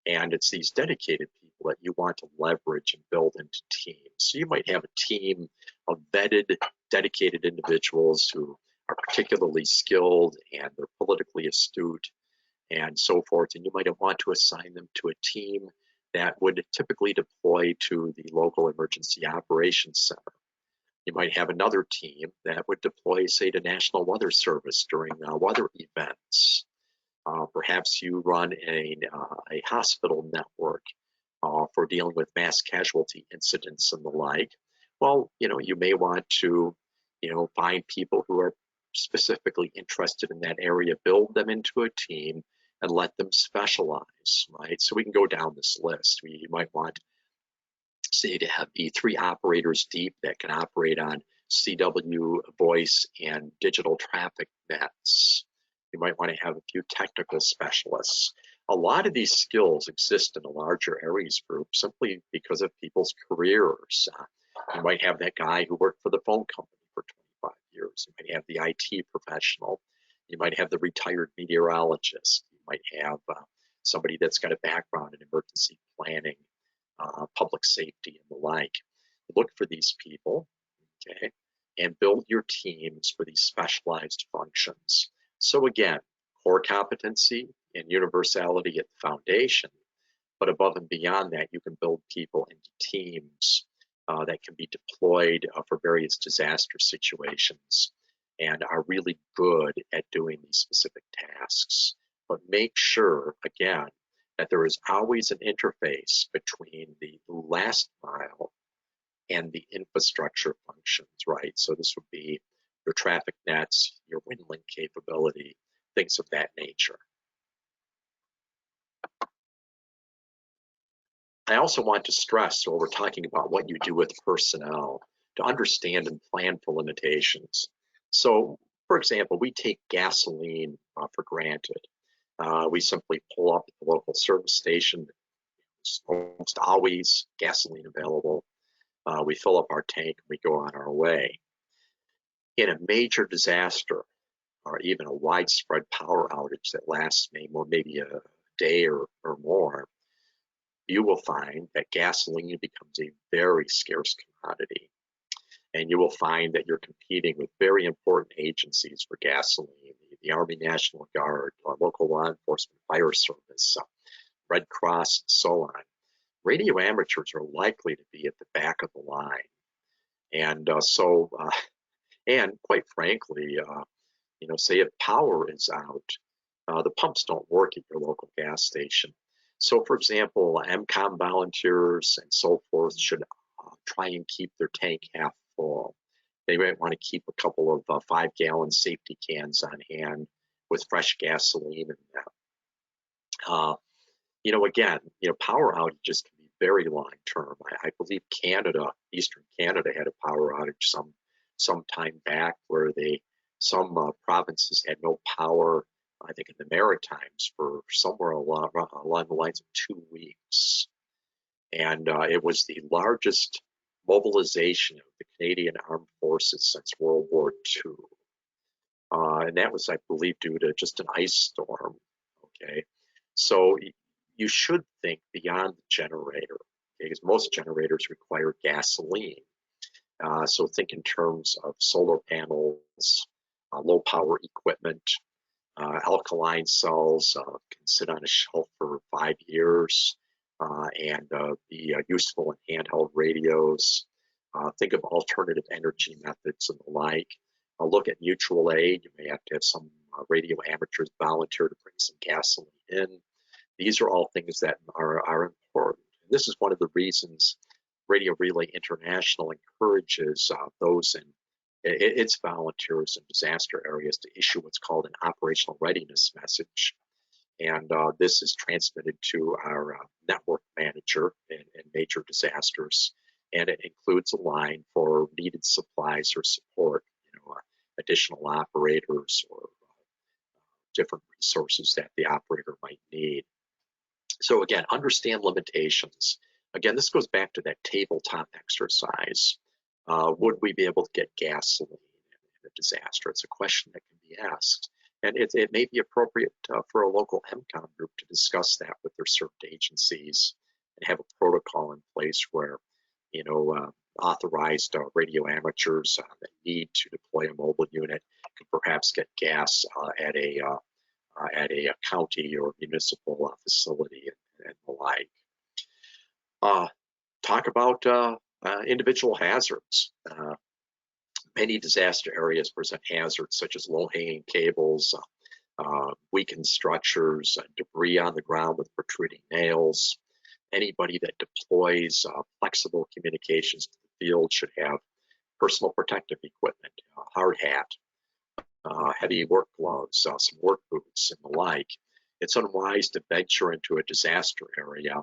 And it's these dedicated people that you want to leverage and build into teams. So you might have a team of vetted, dedicated individuals who are particularly skilled and they're politically astute and so forth. And you might want to assign them to a team that would typically deploy to the local emergency operations center. You might have another team that would deploy, say, to National Weather Service during weather events. Perhaps you run a hospital network for dealing with mass casualty incidents and the like. Well, you may want to, find people who are specifically interested in that area, build them into a team, and let them specialize, right? So we can go down this list. You might want, say, to be 3 operators deep that can operate on CW, voice, and digital traffic nets. You might want to have a few technical specialists. A lot of these skills exist in a larger ARES group simply because of people's careers. You might have that guy who worked for the phone company for 25 years. You might have the IT professional. You might have the retired meteorologist. You might have somebody that's got a background in emergency planning, public safety, and the like. Look for these people, okay, and build your teams for these specialized functions. So again, core competency and universality at the foundation, but above and beyond that, you can build people into teams that can be deployed for various disaster situations and are really good at doing these specific tasks. But make sure, again, that there is always an interface between the last mile and the infrastructure functions, right? So this would be your traffic nets, your wind link capability, things of that nature. I also want to stress, while we're talking about what you do with personnel, to understand and plan for limitations. So, for example, we take gasoline for granted. We simply pull up at the local service station. There's almost always gasoline available. We fill up our tank and we go on our way. In a major disaster, or even a widespread power outage that lasts maybe a day or more, you will find that gasoline becomes a very scarce commodity. And you will find that you're competing with very important agencies for gasoline, the Army National Guard, local law enforcement, fire service, Red Cross, and so on. Radio amateurs are likely to be at the back of the line. And and quite frankly, say if power is out, the pumps don't work at your local gas station. So, for example, MCOM volunteers and so forth should try and keep their tank half full. They might want to keep a couple of 5-gallon safety cans on hand with fresh gasoline in them. Again, power outages can be very long term. I believe Eastern Canada had a power outage some time back where some provinces had no power, I think in the Maritimes, for somewhere along the lines of 2 weeks. And it was the largest mobilization of the Canadian Armed Forces since World War II. and that was, I believe, due to just an ice storm. Okay, so you should think beyond the generator, because most generators require gasoline. So think in terms of solar panels, low power equipment, alkaline cells can sit on a shelf for 5 years and be useful in handheld radios. Think of alternative energy methods and the like. Look at mutual aid. You may have to have some radio amateurs volunteer to bring some gasoline in. These are all things that are important. And this is one of the reasons Radio Relay International encourages those in its volunteers in disaster areas to issue what's called an operational readiness message. And this is transmitted to our network manager in major disasters. And it includes a line for needed supplies or support, additional operators or different resources that the operator might need. So again, understand limitations. Again, this goes back to that tabletop exercise. Would we be able to get gasoline in a disaster? It's a question that can be asked. And it may be appropriate for a local MCOM group to discuss that with their served agencies and have a protocol in place where, authorized radio amateurs that need to deploy a mobile unit can perhaps get gas at a county or municipal facility and the like. Talk about individual hazards. Many disaster areas present hazards such as low-hanging cables, weakened structures, debris on the ground with protruding nails. Anybody that deploys flexible communications to the field should have personal protective equipment, hard hat, heavy work gloves, some work boots, and the like. It's unwise to venture into a disaster area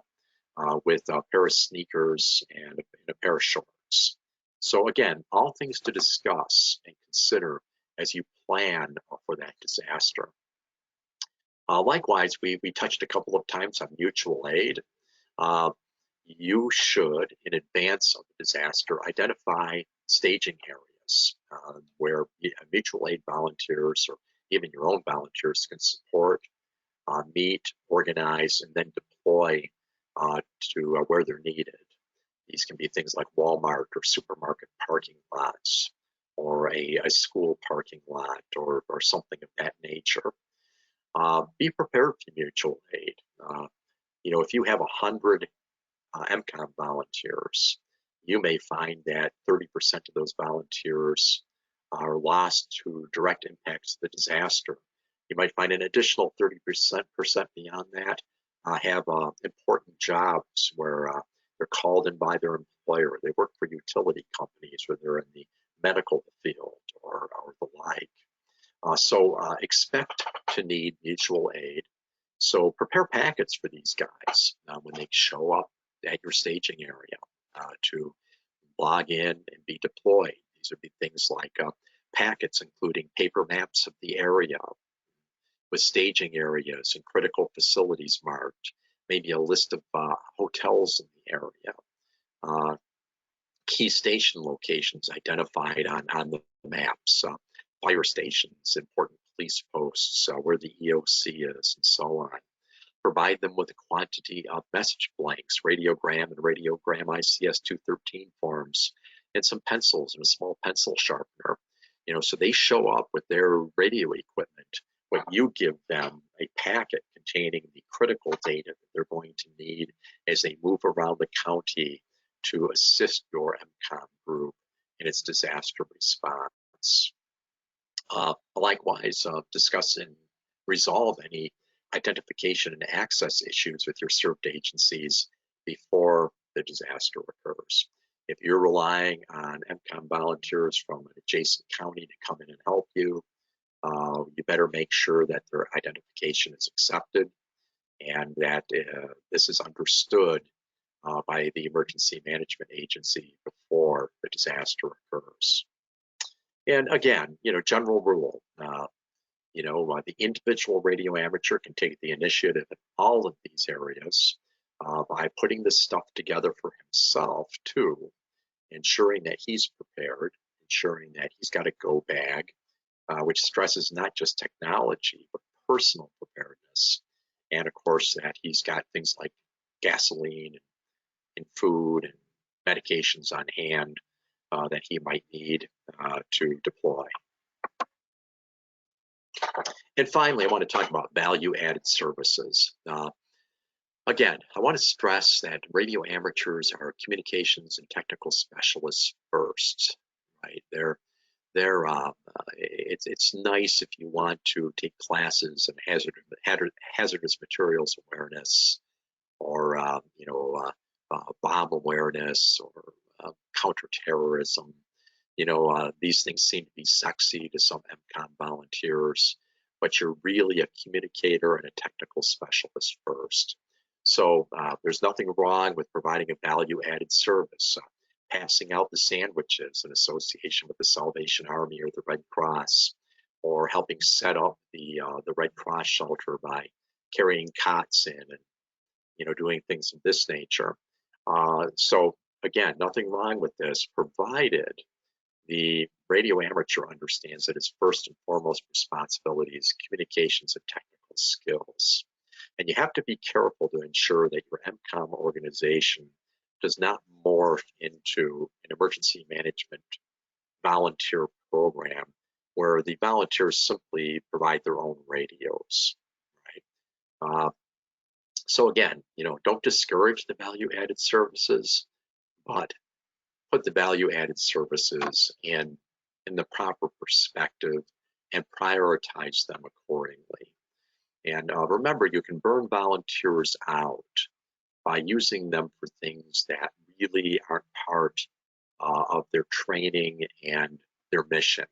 with a pair of sneakers and a pair of shorts. So again, all things to discuss and consider as you plan for that disaster. Likewise, we touched a couple of times on mutual aid. You should, in advance of the disaster, identify staging areas where mutual aid volunteers or even your own volunteers can support, meet, organize, and then deploy to where they're needed. These can be things like Walmart or supermarket parking lots or a school parking lot or something of that nature. Be prepared for mutual aid. If you have 100 MCOM volunteers, you may find that 30% of those volunteers are lost to direct impacts of the disaster. You might find an additional 30% beyond that have important jobs where they're called in by their employer. They work for utility companies, or they're in the medical field or the like. So expect to need mutual aid. So prepare packets for these guys when they show up at your staging area to log in and be deployed. These would be things like packets including paper maps of the area with staging areas and critical facilities marked, maybe a list of hotels in the area, key station locations identified on the maps, fire stations, important police posts, where the EOC is, and so on. Provide them with a quantity of message blanks, radiogram and radiogram ICS 213 forms, and some pencils and a small pencil sharpener. So they show up with their radio equipment when you give them a packet containing the critical data that they're going to need as they move around the county to assist your MCOM group in its disaster response. Likewise, discuss and resolve any identification and access issues with your served agencies before the disaster occurs. If you're relying on MCOM volunteers from an adjacent county to come in and help you, you better make sure that their identification is accepted and that this is understood by the emergency management agency before the disaster occurs. And again, general rule, the individual radio amateur can take the initiative in all of these areas by putting this stuff together for himself too, ensuring that he's prepared, ensuring that he's got a go bag, which stresses not just technology, but personal preparedness. And of course, that he's got things like gasoline and food and medications on hand that he might need to deploy. And finally, I want to talk about value-added services. Again, I want to stress that radio amateurs are communications and technical specialists first, right? It's nice if you want to take classes in hazardous materials awareness, or bomb awareness, or counterterrorism. These things seem to be sexy to some MCOM volunteers, but you're really a communicator and a technical specialist first. So there's nothing wrong with providing a value-added service, passing out the sandwiches in association with the Salvation Army or the Red Cross, or helping set up the Red Cross shelter by carrying cots in and doing things of this nature. So again, nothing wrong with this, provided the radio amateur understands that his first and foremost responsibility is communications and technical skills. And you have to be careful to ensure that your MCOM organization does not morph into an emergency management volunteer program where the volunteers simply provide their own radios, right? So again, don't discourage the value-added services, but put the value-added services in the proper perspective and prioritize them accordingly. And remember, you can burn volunteers out by using them for things that really aren't part of their training and their mission.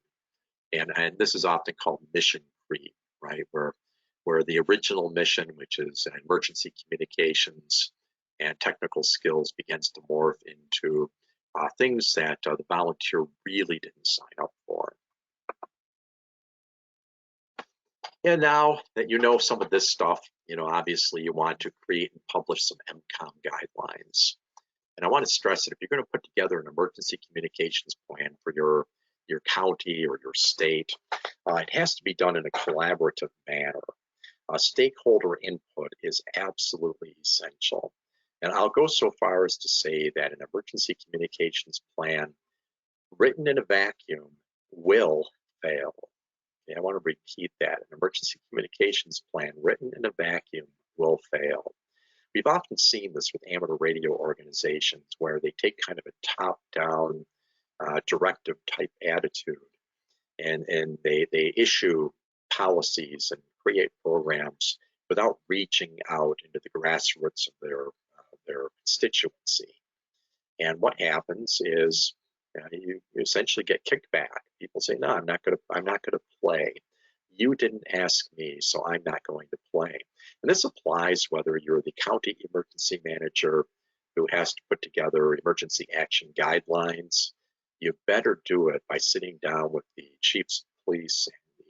And this is often called mission creep, right? Where the original mission, which is emergency communications and technical skills, begins to morph into things that the volunteer really didn't sign up for. And now that you know some of this stuff, obviously you want to create and publish some MCOM guidelines. And I want to stress that if you're going to put together an emergency communications plan for your county or your state, it has to be done in a collaborative manner. Stakeholder input is absolutely essential. And I'll go so far as to say that an emergency communications plan written in a vacuum will fail. Okay, I want to repeat that. An emergency communications plan written in a vacuum will fail. We've often seen this with amateur radio organizations where they take kind of a top-down directive type attitude, and they issue policies and create programs without reaching out into the grassroots of their constituency. And what happens is you essentially get kicked back. People say, "No, I'm not going to play. You didn't ask me, so I'm not going to play." And this applies whether you're the county emergency manager who has to put together emergency action guidelines. You better do it by sitting down with the chiefs of police and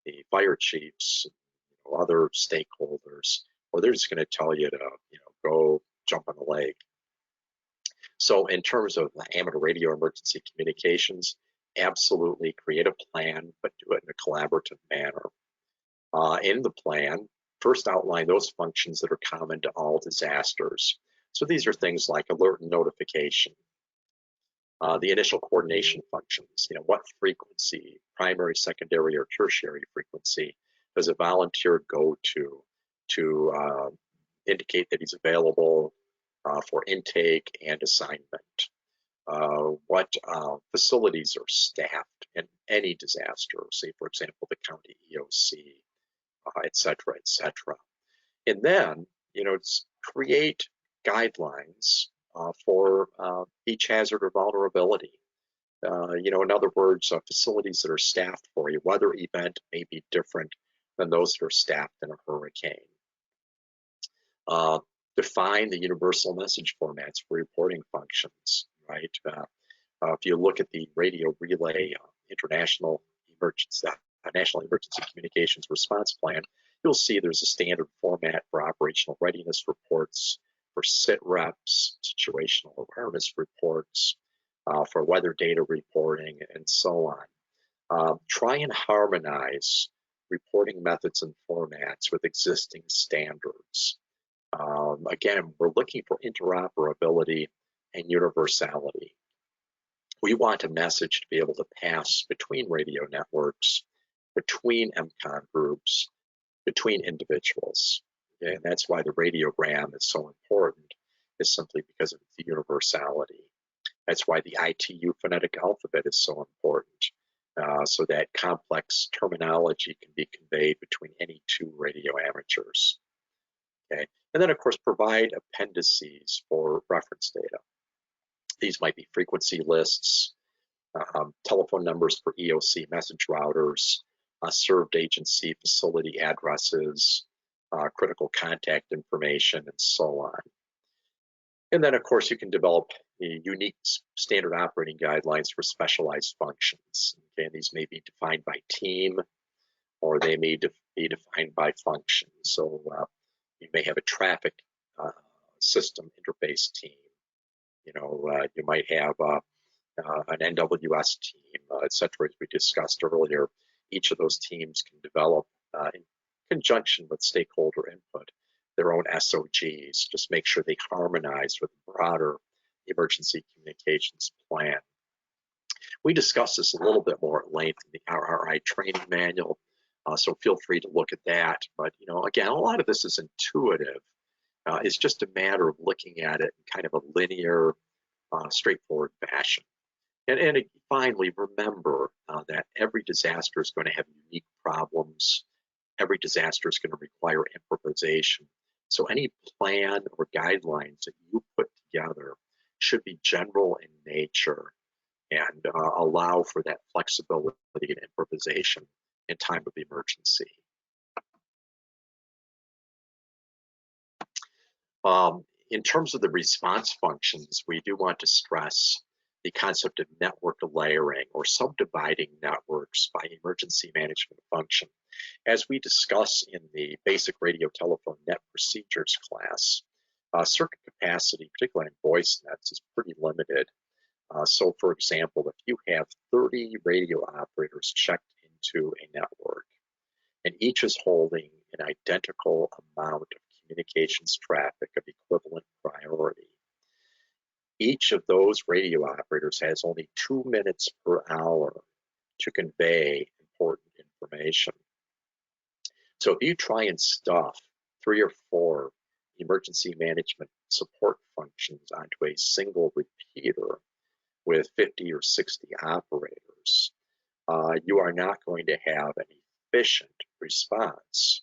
the fire chiefs, other stakeholders, or they're just going to tell you to, go jump on a lake. So in terms of amateur radio emergency communications, absolutely create a plan, but do it in a collaborative manner. In the plan, first outline those functions that are common to all disasters. So these are things like alert and notification, the initial coordination functions, what frequency, primary, secondary, or tertiary frequency, does a volunteer go to indicate that he's available for intake and assignment? What facilities are staffed in any disaster, say, for example, the county EOC, et cetera, et cetera. And then, create guidelines for each hazard or vulnerability. In other words, facilities that are staffed for a weather event may be different than those that are staffed in a hurricane. Define the universal message formats for reporting functions, right? If you look at the Radio Relay National Emergency Communications Response Plan, you'll see there's a standard format for operational readiness reports, for sit reps, situational awareness reports, for weather data reporting, and so on. Try and harmonize reporting methods and formats with existing standards. Again, we're looking for interoperability and universality. We want a message to be able to pass between radio networks, between MCON groups, between individuals. Okay? And that's why the radiogram is so important, is simply because of the universality. That's why the ITU phonetic alphabet is so important, so that complex terminology can be conveyed between any two radio amateurs. Okay? And then, of course, provide appendices for reference data. These might be frequency lists, telephone numbers for EOC message routers, served agency facility addresses, critical contact information, and so on. And then, of course, you can develop unique standard operating guidelines for specialized functions. Okay, and these may be defined by team, or they may be defined by function. So you may have a traffic system interface team. You might have an NWS team, et cetera, as we discussed earlier. Each of those teams can develop in conjunction with stakeholder input their own SOGs, just make sure they harmonize with the broader emergency communications plan. We discuss this a little bit more at length in the RRI training manual, so feel free to look at that. But again, a lot of this is intuitive. It's just a matter of looking at it in kind of a linear, straightforward fashion. And finally, remember that every disaster is going to have unique problems. Every disaster is going to require improvisation. So any plan or guidelines that you put together should be general in nature and allow for that flexibility and improvisation in time of emergency. In terms of the response functions, we do want to stress the concept of network layering or subdividing networks by emergency management function. As we discuss in the basic radio telephone net procedures class, circuit capacity, particularly in voice nets, is pretty limited. So for example, if you have 30 radio operators checked into a network, and each is holding an identical amount of communications traffic of equivalent priority, each of those radio operators has only 2 minutes per hour to convey important information. So if you try and stuff 3 or 4 emergency management support functions onto a single repeater with 50 or 60 operators, you are not going to have an efficient response.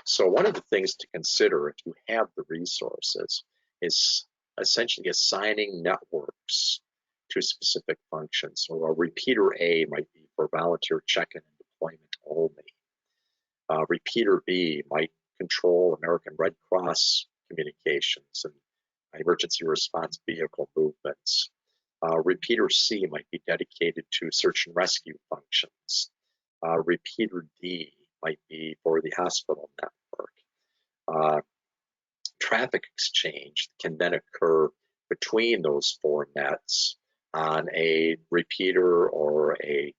So one of the things to consider if you have the resources is essentially assigning networks to specific functions. So a repeater A might be for volunteer check-in and deployment only. Repeater B might control American Red Cross communications and emergency response vehicle movements. Repeater C might be dedicated to search and rescue functions. Repeater D might be for the hospital network. Traffic exchange can then occur between those 4 nets on a repeater or a,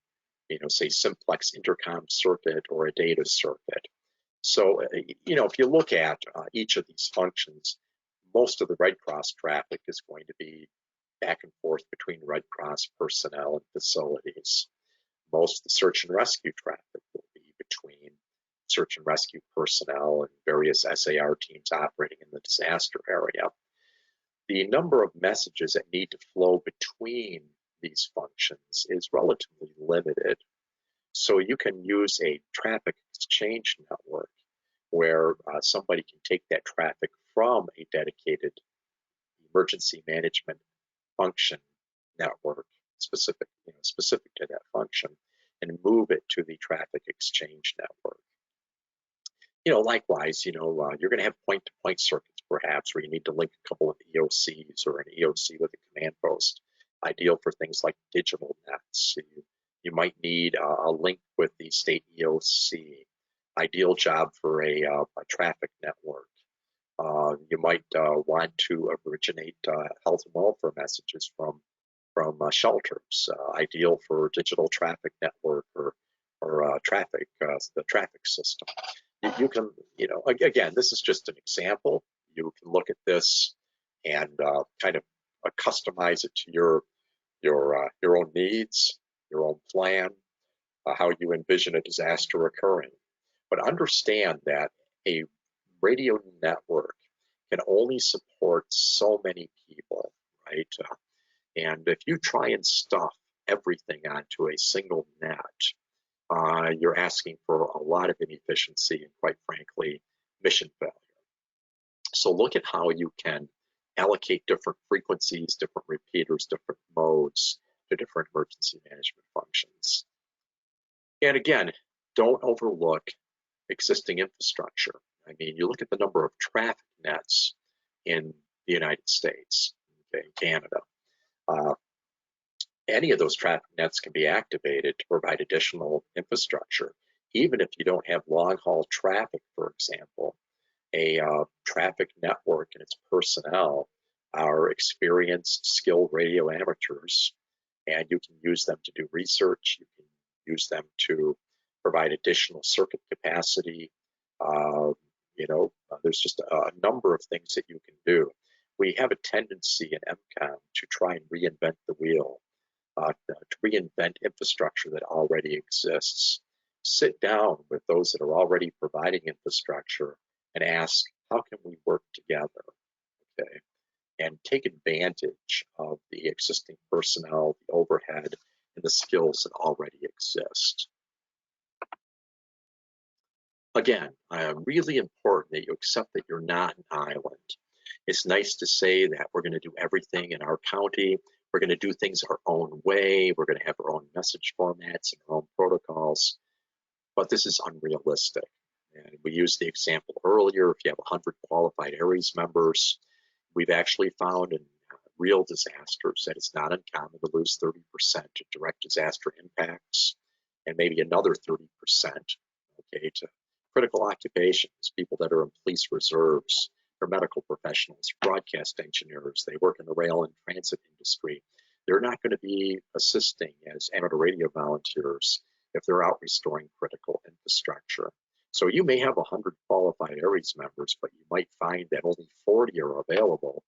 say simplex intercom circuit or a data circuit. So, if you look at each of these functions, most of the Red Cross traffic is going to be back and forth between Red Cross personnel and facilities. Most of the search and rescue traffic will be between search and rescue personnel and various SAR teams operating in the disaster area. The number of messages that need to flow between these functions is relatively limited. So you can use a traffic exchange network where somebody can take that traffic from a dedicated emergency management function network specific to that function and move it to the traffic exchange network. Likewise, you're going to have point-to-point circuits perhaps where you need to link a couple of EOCs or an EOC with a command post, ideal for things like digital nets. You might need a link with the state EOC, ideal job for a traffic network. You might want to originate health and welfare messages from from shelters, ideal for digital traffic network or the traffic system. You can, again, this is just an example. You can look at this and kind of customize it to your own needs, your own plan, how you envision a disaster occurring. But understand that a radio network can only support so many people, right? And if you try and stuff everything onto a single net, you're asking for a lot of inefficiency and, quite frankly, mission failure. So look at how you can allocate different frequencies, different repeaters, different modes to different emergency management functions. And again, don't overlook existing infrastructure. I mean, you look at the number of traffic nets in the United States, okay, Canada. Any of those traffic nets can be activated to provide additional infrastructure. Even if you don't have long-haul traffic, for example, a traffic network and its personnel are experienced, skilled radio amateurs, and you can use them to do research. You can use them to provide additional circuit capacity. There's just a number of things that you can do. We have a tendency in MCOM to try and reinvent the wheel, to reinvent infrastructure that already exists. Sit down with those that are already providing infrastructure and ask, how can we work together, okay? And take advantage of the existing personnel, the overhead, and the skills that already exist. Again, really important that you accept that you're not an island. It's nice to say that we're going to do everything in our county. We're going to do things our own way. We're going to have our own message formats and our own protocols. But this is unrealistic. And we used the example earlier, if you have 100 qualified ARRIs members, we've actually found in real disasters that it's not uncommon to lose 30% to direct disaster impacts and maybe another 30%, okay, to critical occupations, people that are in police reserves, they're medical professionals, broadcast engineers, they work in the rail and transit industry. They're not going to be assisting as amateur radio volunteers if they're out restoring critical infrastructure. So you may have 100 qualified ARRIs members, but you might find that only 40 are available.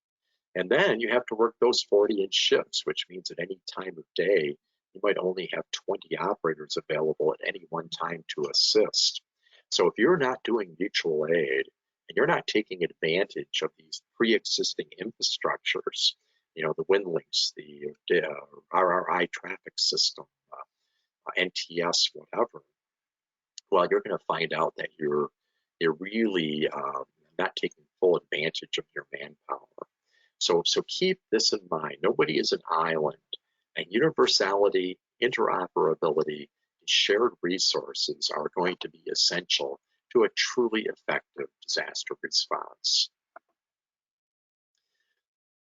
And then you have to work those 40 in shifts, which means at any time of day, you might only have 20 operators available at any one time to assist. So if you're not doing mutual aid and you're not taking advantage of these pre-existing infrastructures, the wind links, the RRI traffic system, NTS, whatever, well, you're going to find out that you're really not taking full advantage of your manpower. So keep this in mind. Nobody is an island, and universality, interoperability, and shared resources are going to be essential to a truly effective disaster response.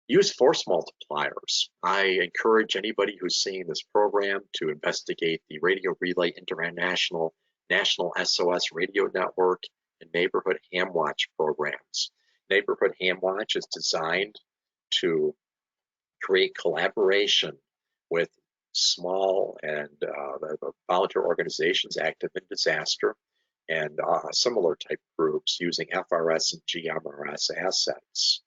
Use force multipliers. I encourage anybody who's seeing this program to investigate the Radio Relay International National SOS Radio Network and Neighborhood Ham Watch programs. Neighborhood Ham Watch is designed to create collaboration with small and volunteer organizations active in disaster and similar type groups using FRS and GMRS assets.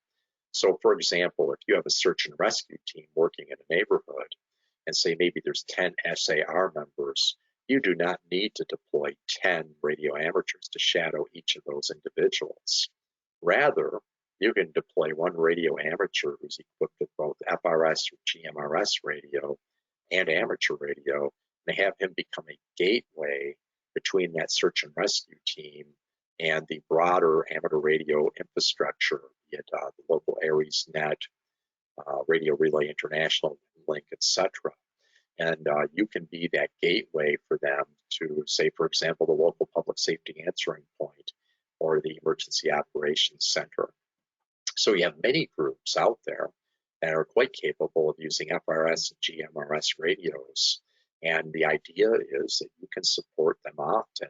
So, for example, if you have a search and rescue team working in a neighborhood and say maybe there's 10 SAR members, you do not need to deploy 10 radio amateurs to shadow each of those individuals. Rather, you can deploy one radio amateur who's equipped with both FRS or GMRS radio and amateur radio, and have him become a gateway between that search and rescue team and the broader amateur radio infrastructure, be it the local ARRI's net, Radio Relay International link, etc. And you can be that gateway for them to, say, for example, the local public safety answering point or the emergency operations center. So you have many groups out there that are quite capable of using FRS and GMRS radios. And the idea is that you can support them often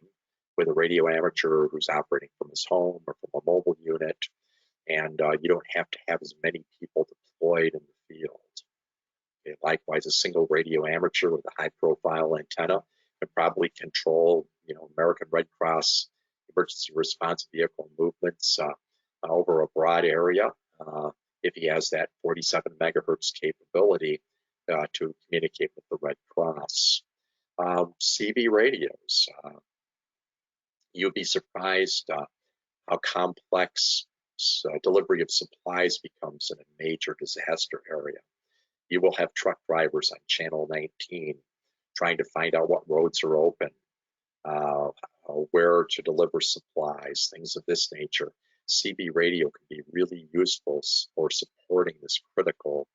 with a radio amateur who's operating from his home or from a mobile unit. And you don't have to have as many people deployed in the field. Likewise, a single radio amateur with a high-profile antenna can probably control, American Red Cross emergency response vehicle movements over a broad area if he has that 47 megahertz capability to communicate with the Red Cross. CB radios. You'd be surprised how complex delivery of supplies becomes in a major disaster area. You will have truck drivers on Channel 19 trying to find out what roads are open, where to deliver supplies, things of this nature. CB radio can be really useful for supporting this critical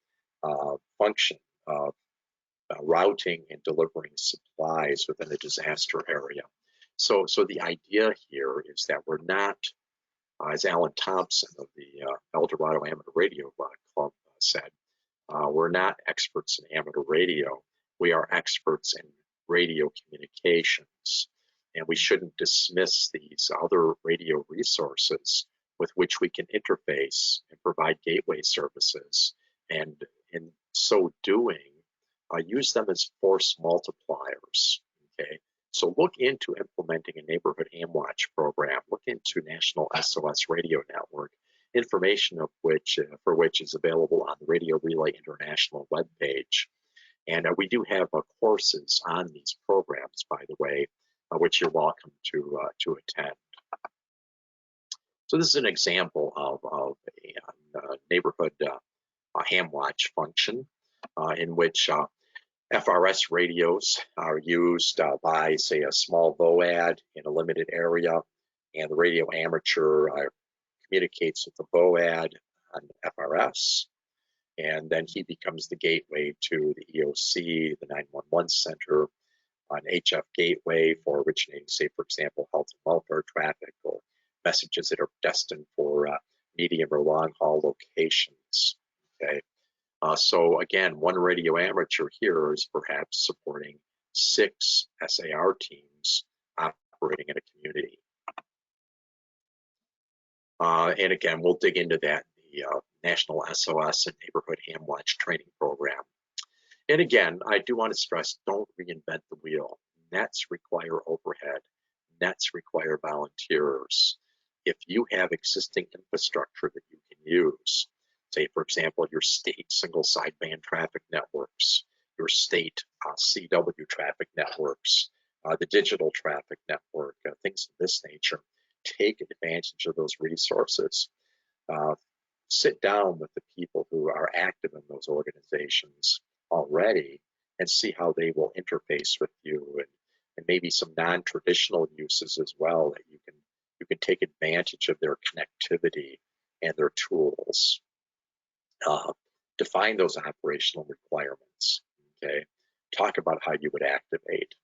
function of routing and delivering supplies within a disaster area. So the idea here is that we're not, as Alan Thompson of the El Dorado Amateur Radio Club said, we're not experts in amateur radio. We are experts in radio communications, and we shouldn't dismiss these other radio resources with which we can interface and provide gateway services, and in so doing, use them as force multipliers. Okay, so look into implementing a neighborhood AmWatch program. Look into National SOS Radio Network, information of which for which is available on the Radio Relay International webpage. And we do have courses on these programs, by the way, which you're welcome to attend. So this is an example of a neighborhood AmWatch function in which FRS radios are used by, say, a small VOAD in a limited area, and the radio amateur communicates with the VOAD on FRS, and then he becomes the gateway to the EOC, the 911 center, an HF gateway for originating, say, for example, health and welfare traffic or messages that are destined for medium or long haul locations. Okay. So again, one radio amateur here is perhaps supporting 6 SAR teams operating in a community. And again, we'll dig into that in the National SOS and Neighborhood AmWatch training program. And again, I do want to stress, don't reinvent the wheel. Nets require overhead. Nets require volunteers. If you have existing infrastructure that you can use, say, for example, your state single sideband traffic networks, your state CW traffic networks, the digital traffic network, things of this nature, take advantage of those resources. Sit down with the people who are active in those organizations already and see how they will interface with you, and maybe some non-traditional uses as well, that you can take advantage of their connectivity and their tools. Define those operational requirements. Okay, talk about how you would activate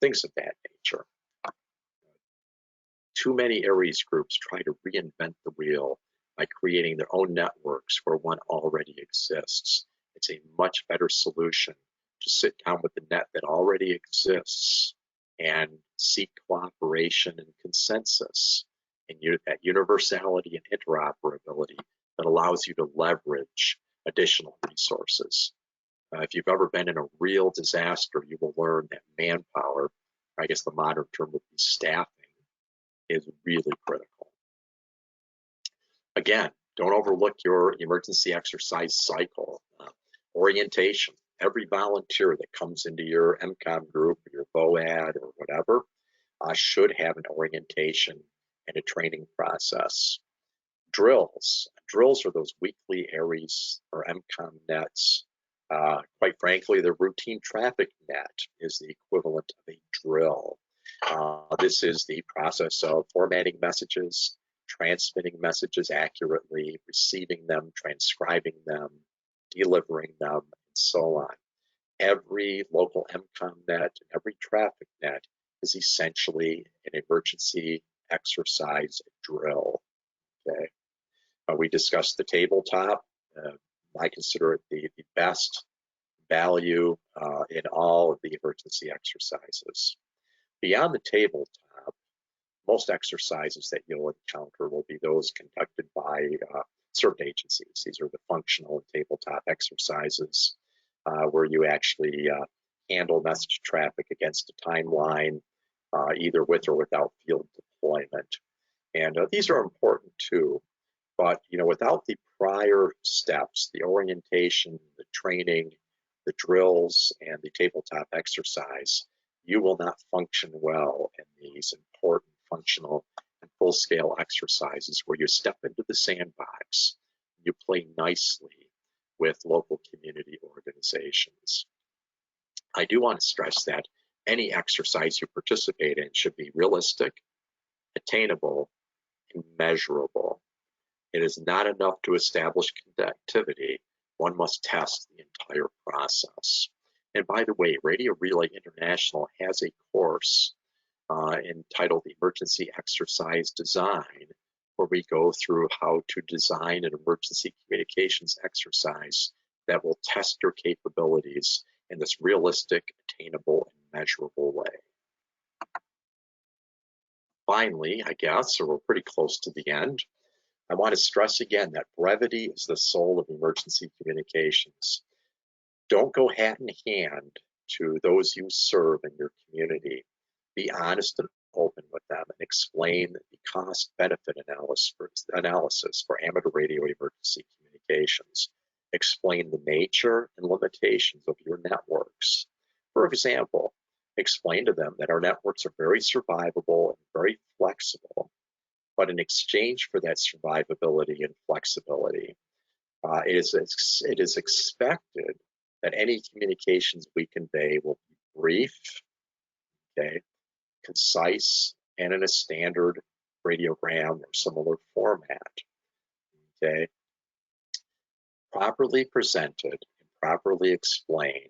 things of that nature. Too many ARES groups try to reinvent the wheel by creating their own networks where one already exists. It's a much better solution to sit down with the net that already exists and seek cooperation and consensus, and that universality and interoperability that allows you to leverage additional resources. If you've ever been in a real disaster, you will learn that manpower, I guess the modern term would be staffing, is really critical. Again, don't overlook your emergency exercise cycle. Orientation. Every volunteer that comes into your MCOM group, or your VOAD, or whatever, should have an orientation and a training process. Drills. Drills are those weekly ARES or MCOM nets. Quite frankly, the routine traffic net is the equivalent of a drill. This is the process of formatting messages, transmitting messages accurately, receiving them, transcribing them, delivering them, and so on. Every local MCOM net, every traffic net is essentially an emergency exercise drill. Okay. We discussed the tabletop. I consider it the best value in all of the emergency exercises. Beyond the tabletop, most exercises that you'll encounter will be those conducted by certain agencies. These are the functional and tabletop exercises. where you actually handle message traffic against a timeline, either with or without field deployment. And these are important too. But without the prior steps, the orientation, the training, the drills, and the tabletop exercise, you will not function well in these important functional and full-scale exercises where you step into the sandbox, you play nicely with local community organizations. I do want to stress that any exercise you participate in should be realistic, attainable, and measurable. It is not enough to establish conductivity. One must test the entire process. And by the way, Radio Relay International has a course entitled Emergency Exercise Design, where we go through how to design an emergency communications exercise that will test your capabilities in this realistic, attainable, and measurable way. Finally, I guess, or we're pretty close to the end, I want to stress again that brevity is the soul of emergency communications. Don't go hat in hand to those you serve in your community. Be honest and open with them and explain the cost-benefit analysis for amateur radio emergency communications. Explain the nature and limitations of your networks. For example, explain to them that our networks are very survivable and very flexible, but in exchange for that survivability and flexibility, it is expected that any communications we convey will be brief, okay, concise, and in a standard radiogram or similar format, okay. Properly presented and properly explained,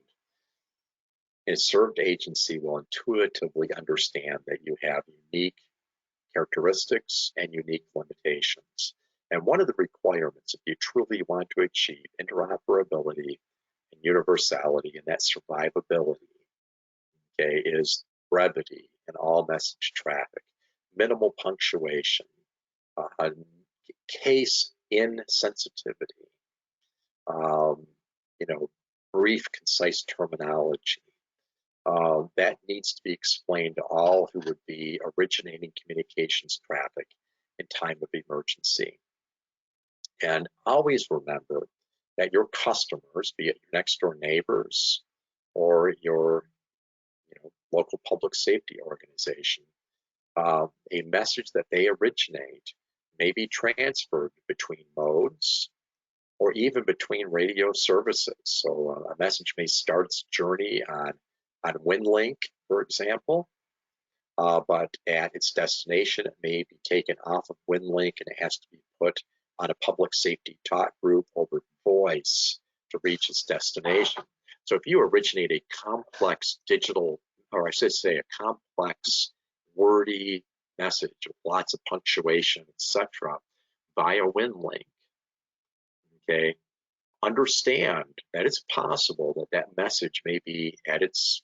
a served agency will intuitively understand that you have unique characteristics and unique limitations. And one of the requirements, if you truly want to achieve interoperability and universality and that survivability, okay, is brevity in all message traffic, minimal punctuation, case insensitivity, brief, concise terminology. That needs to be explained to all who would be originating communications traffic in time of emergency. And always remember that your customers, be it your next door neighbors or your local public safety organization, a message that they originate may be transferred between modes or even between radio services. So a message may start its journey on WinLink, for example, but at its destination, it may be taken off of WinLink and it has to be put on a public safety talk group over voice to reach its destination. So if you originate a complex digital, or I should say a complex wordy message with lots of punctuation, etc., via WinLink, okay, understand that it's possible that that message may be at its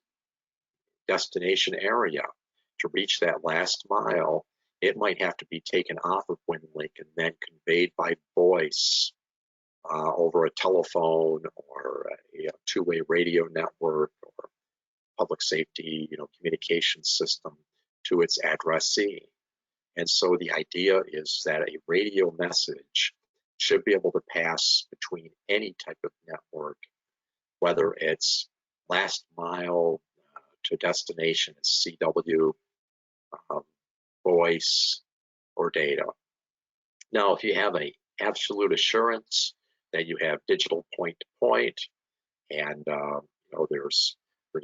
destination area. To reach that last mile, it might have to be taken off of WinLink and then conveyed by voice over a telephone or a two-way radio network or public safety, communication system to its addressee. And so the idea is that a radio message should be able to pass between any type of network, whether it's last mile to destination, CW, voice, or data. Now, if you have an absolute assurance that you have digital point-to-point, and there's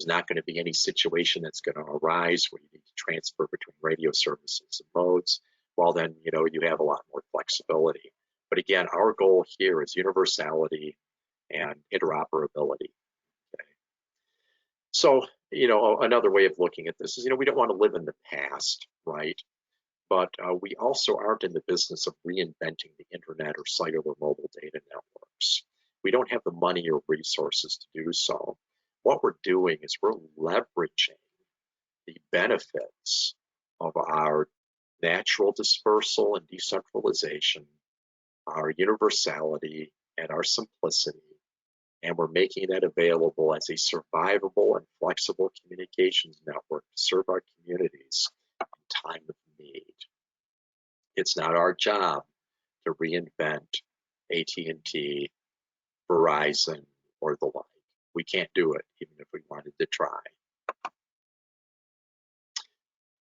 not going to be any situation that's going to arise where you need to transfer between radio services and modes, well then, you have a lot more flexibility. But again, our goal here is universality and interoperability. Okay? So, another way of looking at this is, we don't want to live in the past, right? But we also aren't in the business of reinventing the internet or cellular mobile data networks. We don't have the money or resources to do so. What we're doing is we're leveraging the benefits of our natural dispersal and decentralization, our universality and our simplicity, and we're making that available as a survivable and flexible communications network to serve our communities in time of need. It's not our job to reinvent AT&T, Verizon, or the like. We can't do it, even if we wanted to try.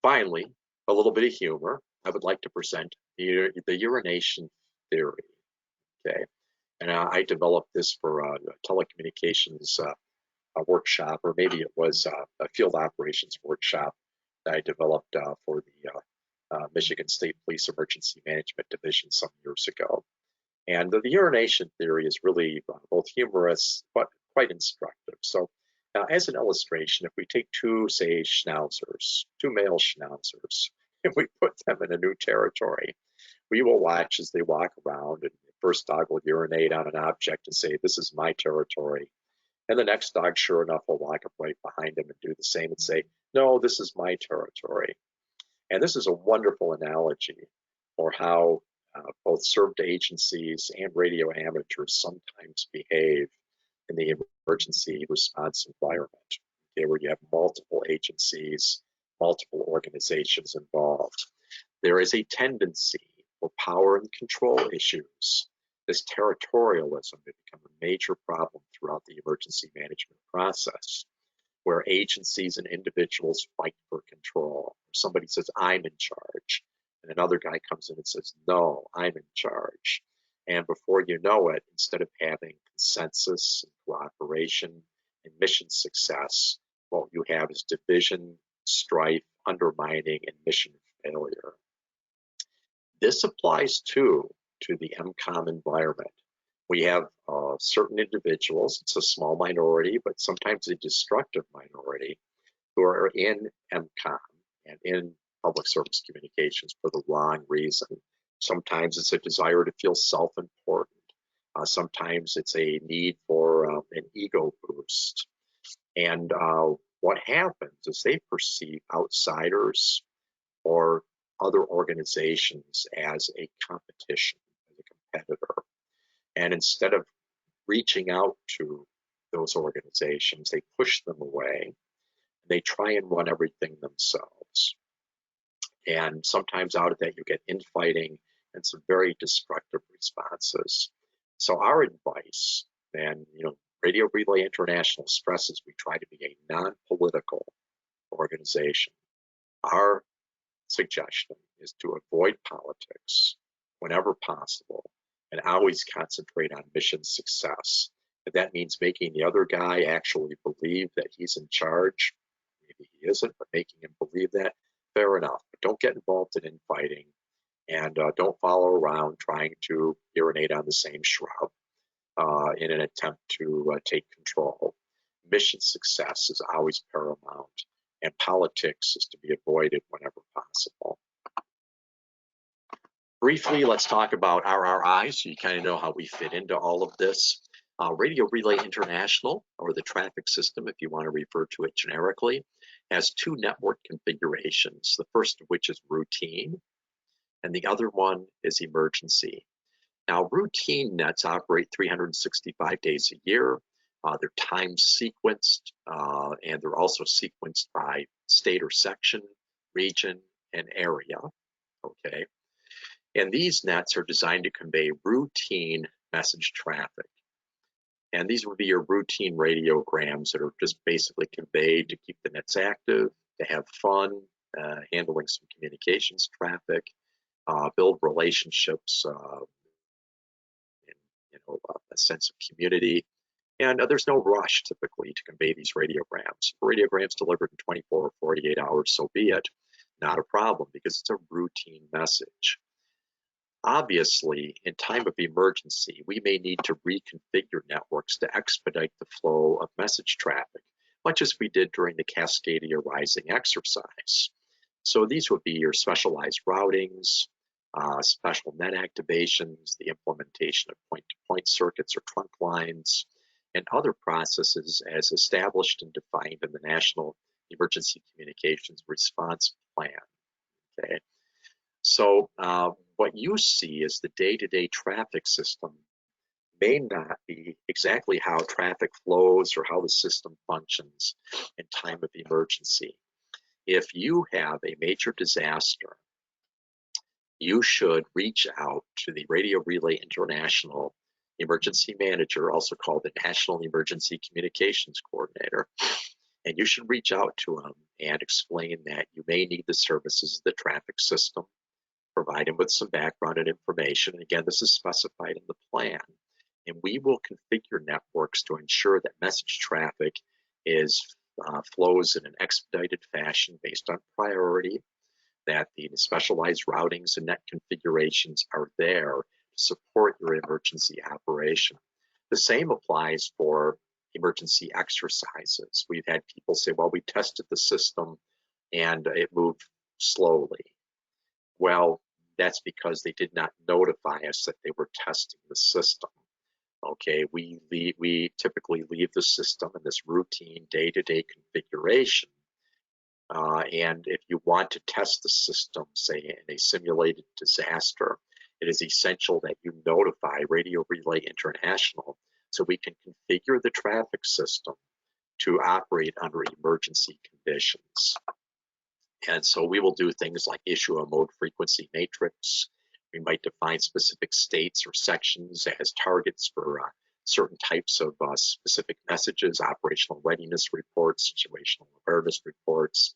Finally, a little bit of humor. I would like to present the urination theory. Okay, and I developed this for a telecommunications a workshop, or maybe it was a field operations workshop that I developed for the Michigan State Police Emergency Management Division some years ago. And the urination theory is really both humorous but quite instructive. So, as an illustration, if we take two, say, schnauzers, two male schnauzers, and we put them in a new territory, we will watch as they walk around, and the first dog will urinate on an object and say, "This is my territory." And the next dog, sure enough, will walk up right behind him and do the same and say, "No, this is my territory." And this is a wonderful analogy for how both served agencies and radio amateurs sometimes behave in the emergency response environment, okay, where you have multiple agencies, multiple organizations involved. There is a tendency for power and control issues, this territorialism, to become a major problem throughout the emergency management process, where agencies and individuals fight for control. Somebody says, "I'm in charge," and another guy comes in and says, "No, I'm in charge." And before you know it, instead of having consensus and cooperation and mission success, what you have is division, strife, undermining, and mission failure. This applies too to the MCOM environment. We have certain individuals, it's a small minority, but sometimes a destructive minority, who are in MCOM and in public service communications for the wrong reason. Sometimes it's a desire to feel self-important. Sometimes it's a need for an ego boost. And what happens is they perceive outsiders or other organizations as a competition, as a competitor. And instead of reaching out to those organizations, they push them away. They try and run everything themselves. And sometimes out of that, you get infighting and some very destructive responses. So our advice, and Radio Relay International stresses we try to be a non-political organization. Our suggestion is to avoid politics whenever possible and always concentrate on mission success. If that means making the other guy actually believe that he's in charge, maybe he isn't, but making him believe that, fair enough. But don't get involved in infighting, and don't follow around trying to urinate on the same shrub in an attempt to take control. Mission success is always paramount, and politics is to be avoided whenever possible. Briefly, let's talk about RRI, so you kind of know how we fit into all of this. Radio Relay International, or the traffic system, if you want to refer to it generically, has two network configurations, the first of which is routine, and the other one is emergency. Now, routine nets operate 365 days a year. They're time sequenced, and they're also sequenced by state or section, region, and area, okay? And these nets are designed to convey routine message traffic. And these would be your routine radiograms that are just basically conveyed to keep the nets active, to have fun, handling some communications traffic, build relationships, and a sense of community. And there's no rush typically to convey these radiograms. If a radiogramm's delivered in 24 or 48 hours, so be it. Not a problem, because it's a routine message. Obviously, in time of emergency, we may need to reconfigure networks to expedite the flow of message traffic, much as we did during the Cascadia Rising exercise. So these would be your specialized routings, special net activations, the implementation of point-to-point circuits or trunk lines, and other processes as established and defined in the National Emergency Communications Response Plan. Okay, so what you see is the day-to-day traffic system may not be exactly how traffic flows or how the system functions in time of emergency. If you have a major disaster, you should reach out to the Radio Relay International Emergency Manager, also called the National Emergency Communications Coordinator, and you should reach out to them and explain that you may need the services of the traffic system, provide them with some background and information. And again, this is specified in the plan. And we will configure networks to ensure that message traffic flows in an expedited fashion based on priority, that the specialized routings and net configurations are there to support your emergency operation. The same applies for emergency exercises. We've had people say, well, we tested the system and it moved slowly. Well, that's because they did not notify us that they were testing the system. Okay, we typically leave the system in this routine day-to-day configuration. And if you want to test the system, say in a simulated disaster, it is essential that you notify Radio Relay International so we can configure the traffic system to operate under emergency conditions. And so we will do things like issue a mode frequency matrix. We might define specific states or sections as targets for certain types of specific messages, operational readiness reports, situational awareness reports.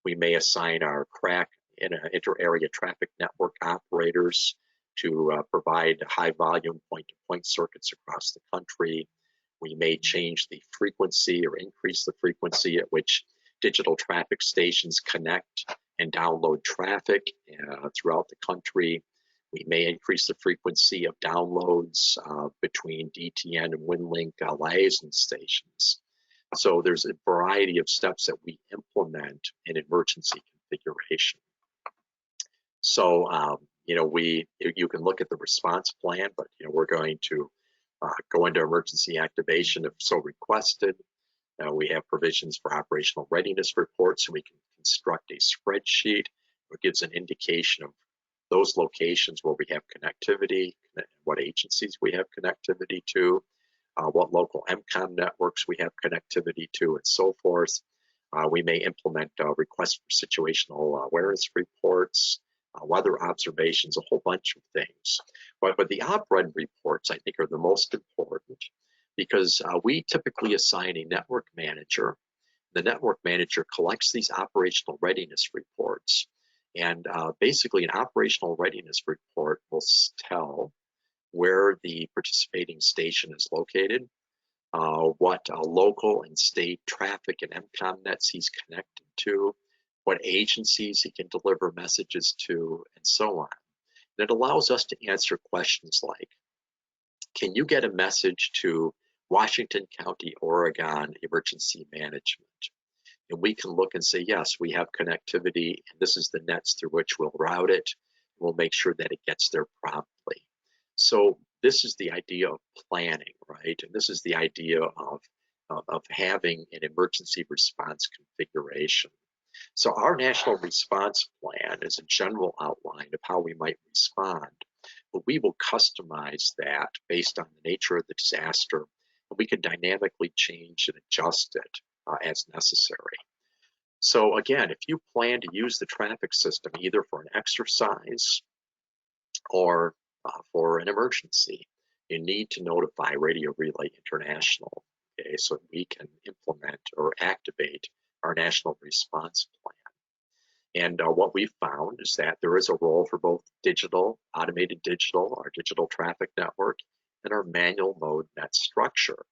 We may assign our CRAC inter-area traffic network operators to provide high volume point-to-point circuits across the country. We may change the frequency or increase the frequency at which digital traffic stations connect and download traffic throughout the country. We may increase the frequency of downloads between DTN and WinLink liaison stations. So there's a variety of steps that we implement in emergency configuration. So, you can look at the response plan, but, we're going to go into emergency activation if so requested. We have provisions for operational readiness reports, so we can construct a spreadsheet that gives an indication of those locations where we have connectivity, what agencies we have connectivity to, what local MCOM networks we have connectivity to, and so forth. We may implement requests for situational awareness reports, weather observations, a whole bunch of things. But the OPRED reports, I think, are the most important because we typically assign a network manager. The network manager collects these operational readiness reports. And basically, an operational readiness report will tell where the participating station is located, what local and state traffic and MCOM nets he's connected to, what agencies he can deliver messages to, and so on. And it allows us to answer questions like, can you get a message to Washington County, Oregon Emergency Management? And we can look and say, yes, we have connectivity, and this is the nets through which we'll route it. We'll make sure that it gets there promptly. So this is the idea of planning, right? And this is the idea of having an emergency response configuration. So our national response plan is a general outline of how we might respond, but we will customize that based on the nature of the disaster, and we can dynamically change and adjust it as necessary. So again, if you plan to use the traffic system either for an exercise or for an emergency, you need to notify Radio Relay International, okay, so we can implement or activate our national response plan. And what we've found is that there is a role for both digital, automated digital, our digital traffic network, and our manual mode net structure.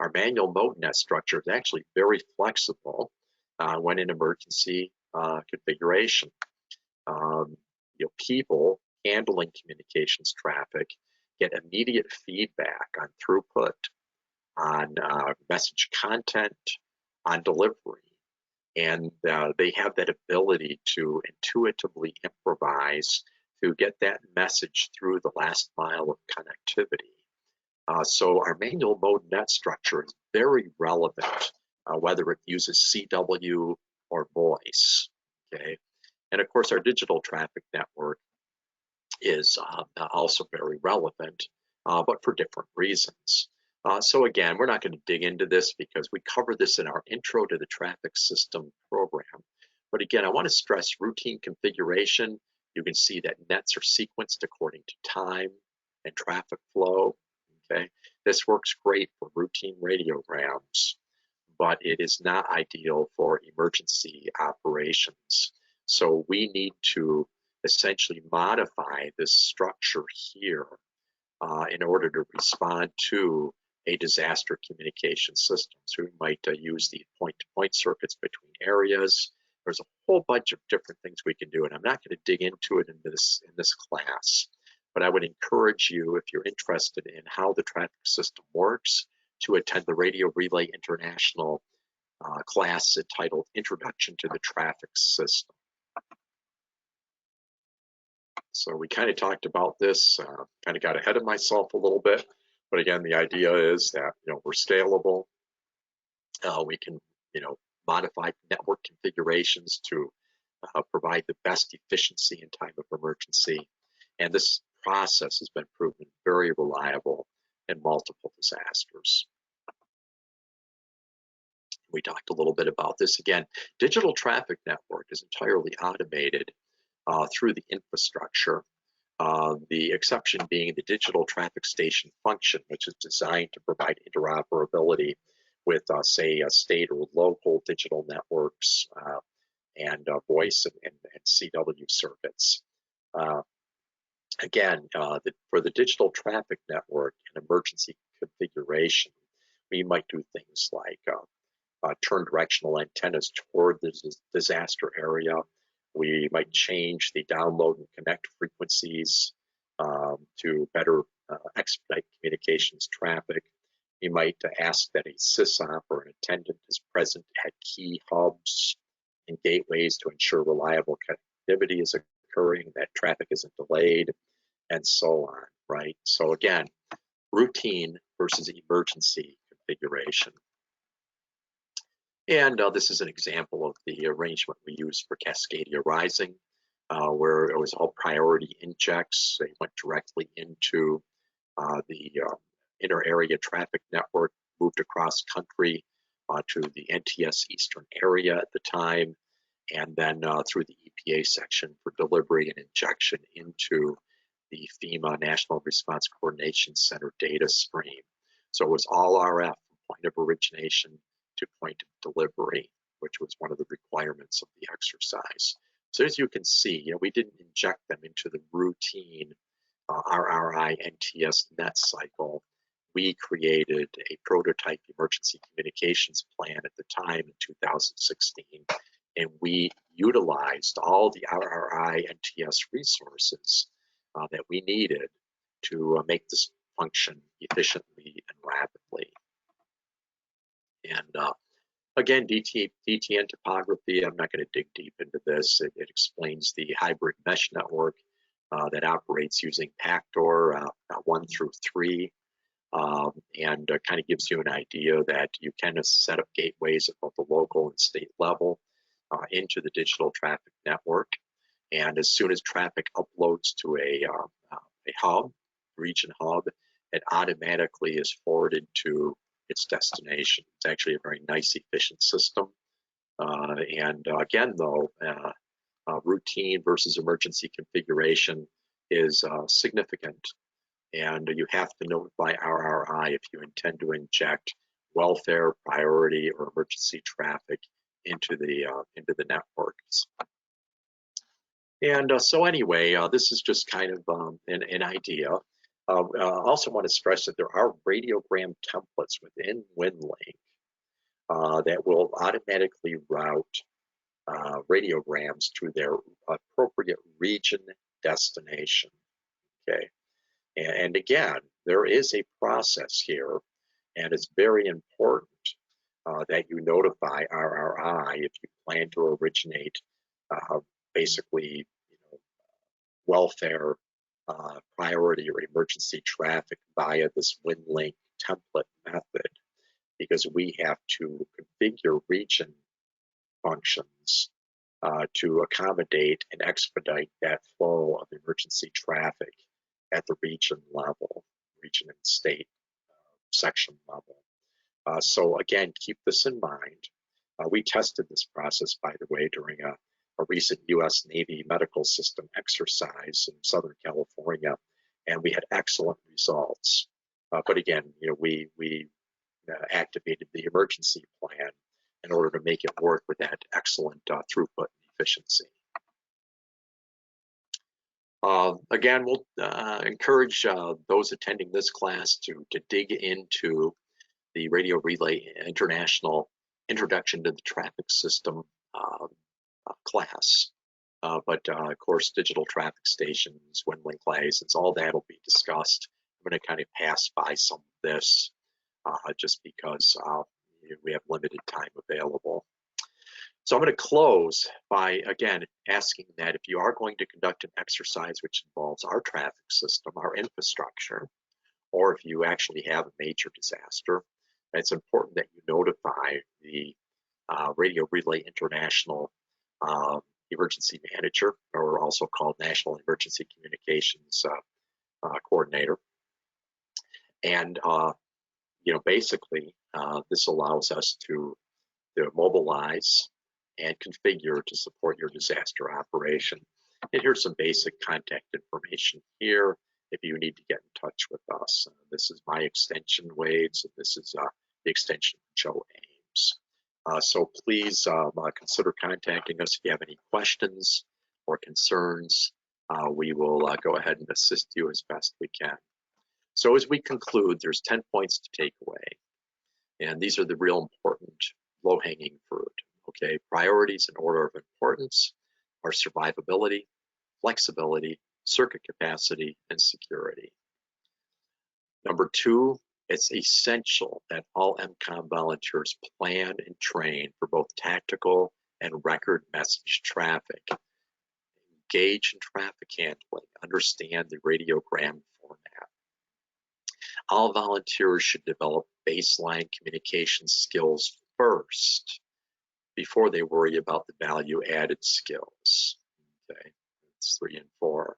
Our manual mode net structure is actually very flexible when in emergency configuration. People handling communications traffic get immediate feedback on throughput, on message content, on delivery, and they have that ability to intuitively improvise to get that message through the last mile of connectivity. So our manual mode net structure is very relevant, whether it uses CW or voice, okay? And of course, our digital traffic network is also very relevant but for different reasons. So again, we're not going to dig into this because we cover this in our Intro to the Traffic System program. But again, I want to stress routine configuration. You can see that nets are sequenced according to time and traffic flow. Okay, this works great for routine radiograms, but it is not ideal for emergency operations. So we need to essentially modify this structure here in order to respond to a disaster communication system. So we might use the point-to-point circuits between areas. There's a whole bunch of different things we can do, and I'm not going to dig into it in this class. But I would encourage you, if you're interested in how the traffic system works, to attend the Radio Relay International class entitled Introduction to the Traffic System. So we kind of talked about this, kind of got ahead of myself a little bit, but again, the idea is that we're scalable. We can modify network configurations to provide the best efficiency in time of emergency, and this process has been proven very reliable in multiple disasters. We talked a little bit about this. Again, digital traffic network is entirely automated through the infrastructure. The exception being the digital traffic station function, which is designed to provide interoperability with, say, state or local digital networks and voice and CW circuits. Again, for the digital traffic network and emergency configuration, we might do things like turn directional antennas toward the disaster area. We might change the download and connect frequencies to better expedite communications traffic. We might ask that a sysop or an attendant is present at key hubs and gateways to ensure reliable connectivity is occurring, that traffic isn't delayed, and so on, right? So again, routine versus emergency configuration. And this is an example of the arrangement we used for Cascadia Rising, where it was all priority injects. They went directly into the inter-area traffic network, moved across country to the NTS Eastern area at the time, and then through the EPA section for delivery and injection into the FEMA National Response Coordination Center data stream. So it was all RF from point of origination to point of delivery, which was one of the requirements of the exercise. So as you can see, we didn't inject them into the routine RRI NTS net cycle. We created a prototype emergency communications plan at the time in 2016, and we utilized all the RRI NTS resources that we needed to make this function efficiently and rapidly. And again, DTN topography, I'm not going to dig deep into this. It explains the hybrid mesh network that operates using PACTOR 1 through 3, and kind of gives you an idea that you can set up gateways at both the local and state level into the digital traffic network. And as soon as traffic uploads to a hub, region hub, it automatically is forwarded to its destination. It's actually a very nice, efficient system. And again, though, routine versus emergency configuration is significant, and you have to notify RRI if you intend to inject welfare, priority, or emergency traffic into the networks. And so anyway, this is just kind of an idea. I also want to stress that there are radiogram templates within WinLink that will automatically route radiograms to their appropriate region destination. Okay, and again, there is a process here, and it's very important that you notify RRI if you plan to originate basically welfare, priority, or emergency traffic via this WinLink template method, because we have to configure region functions to accommodate and expedite that flow of emergency traffic at the region level, region and state section level. So again, keep this in mind. We tested this process, by the way, during a recent U.S. Navy medical system exercise in Southern California, and we had excellent results. But again, we activated the emergency plan in order to make it work with that excellent throughput and efficiency. Again, we'll encourage those attending this class to dig into the Radio Relay International Introduction to the Traffic System class. But of course, digital traffic stations, wind link license, all that will be discussed. I'm going to kind of pass by some of this just because we have limited time available. So I'm going to close by, again, asking that if you are going to conduct an exercise which involves our traffic system, our infrastructure, or if you actually have a major disaster, it's important that you notify the Radio Relay International Emergency Manager, or also called National Emergency Communications Coordinator. And basically, this allows us to mobilize and configure to support your disaster operation. And here's some basic contact information here if you need to get in touch with us. This is my extension, Wade, so this is the extension Joe Ames. So please consider contacting us if you have any questions or concerns. We will go ahead and assist you as best we can. So as we conclude, there's 10 points to take away. And these are the real important low-hanging fruit. Okay, priorities in order of importance are survivability, flexibility, circuit capacity, and security. Number 2, it's essential that all MCOM volunteers plan and train for both tactical and record message traffic. Engage in traffic handling, understand the radiogram format. All volunteers should develop baseline communication skills first before they worry about the value-added skills. Okay, that's 3 and 4.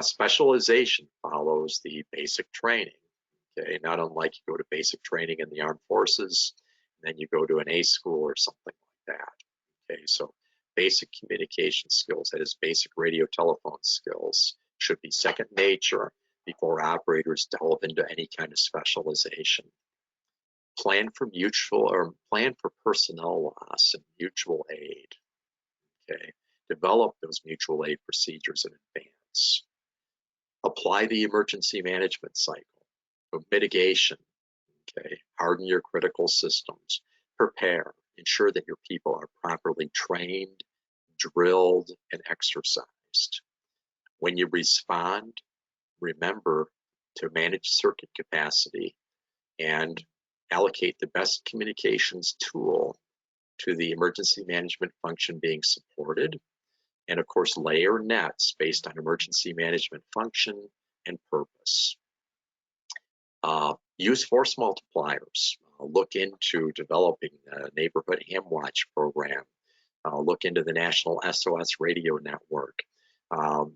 Specialization follows the basic training. Okay, not unlike you go to basic training in the armed forces, and then you go to an A school or something like that. Okay, so basic communication skills, that is basic radio telephone skills, should be second nature before operators delve into any kind of specialization. Plan for personnel loss and mutual aid. Okay, develop those mutual aid procedures in advance. Apply the emergency management cycle of mitigation. Okay, harden your critical systems. Prepare. Ensure that your people are properly trained, drilled, and exercised. When you respond, remember to manage circuit capacity and allocate the best communications tool to the emergency management function being supported, and of course layer nets based on emergency management function and purpose. Use force multipliers. Look into developing the neighborhood HamWatch program. Look into the National SOS Radio Network.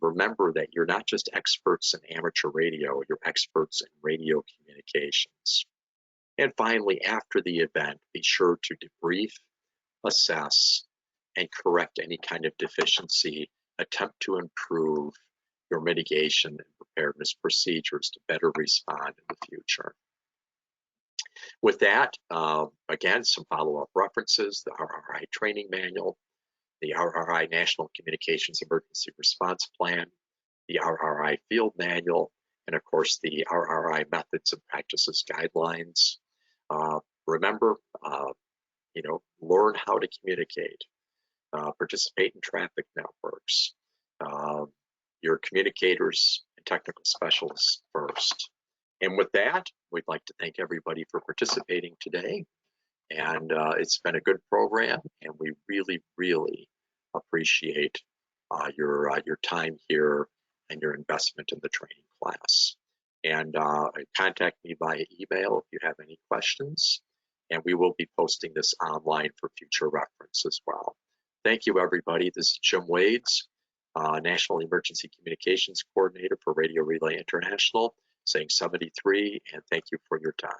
Remember that you're not just experts in amateur radio, you're experts in radio communications. And finally, after the event, be sure to debrief, assess, and correct any kind of deficiency. Attempt to improve your mitigation and preparedness procedures to better respond in the future. With that, again, some follow-up references: the RRI Training Manual, the RRI National Communications Emergency Response Plan, the RRI Field Manual, and of course the RRI Methods and Practices Guidelines. Remember, learn how to communicate, participate in traffic networks, your communicators and technical specialists first. And with that, we'd like to thank everybody for participating today. And it's been a good program, and we really, really appreciate your time here and your investment in the training class. And contact me via email if you have any questions, and we will be posting this online for future reference as well. Thank you, everybody. This is Jim Wades, National Emergency Communications Coordinator for Radio Relay International. saying 73, and thank you for your time.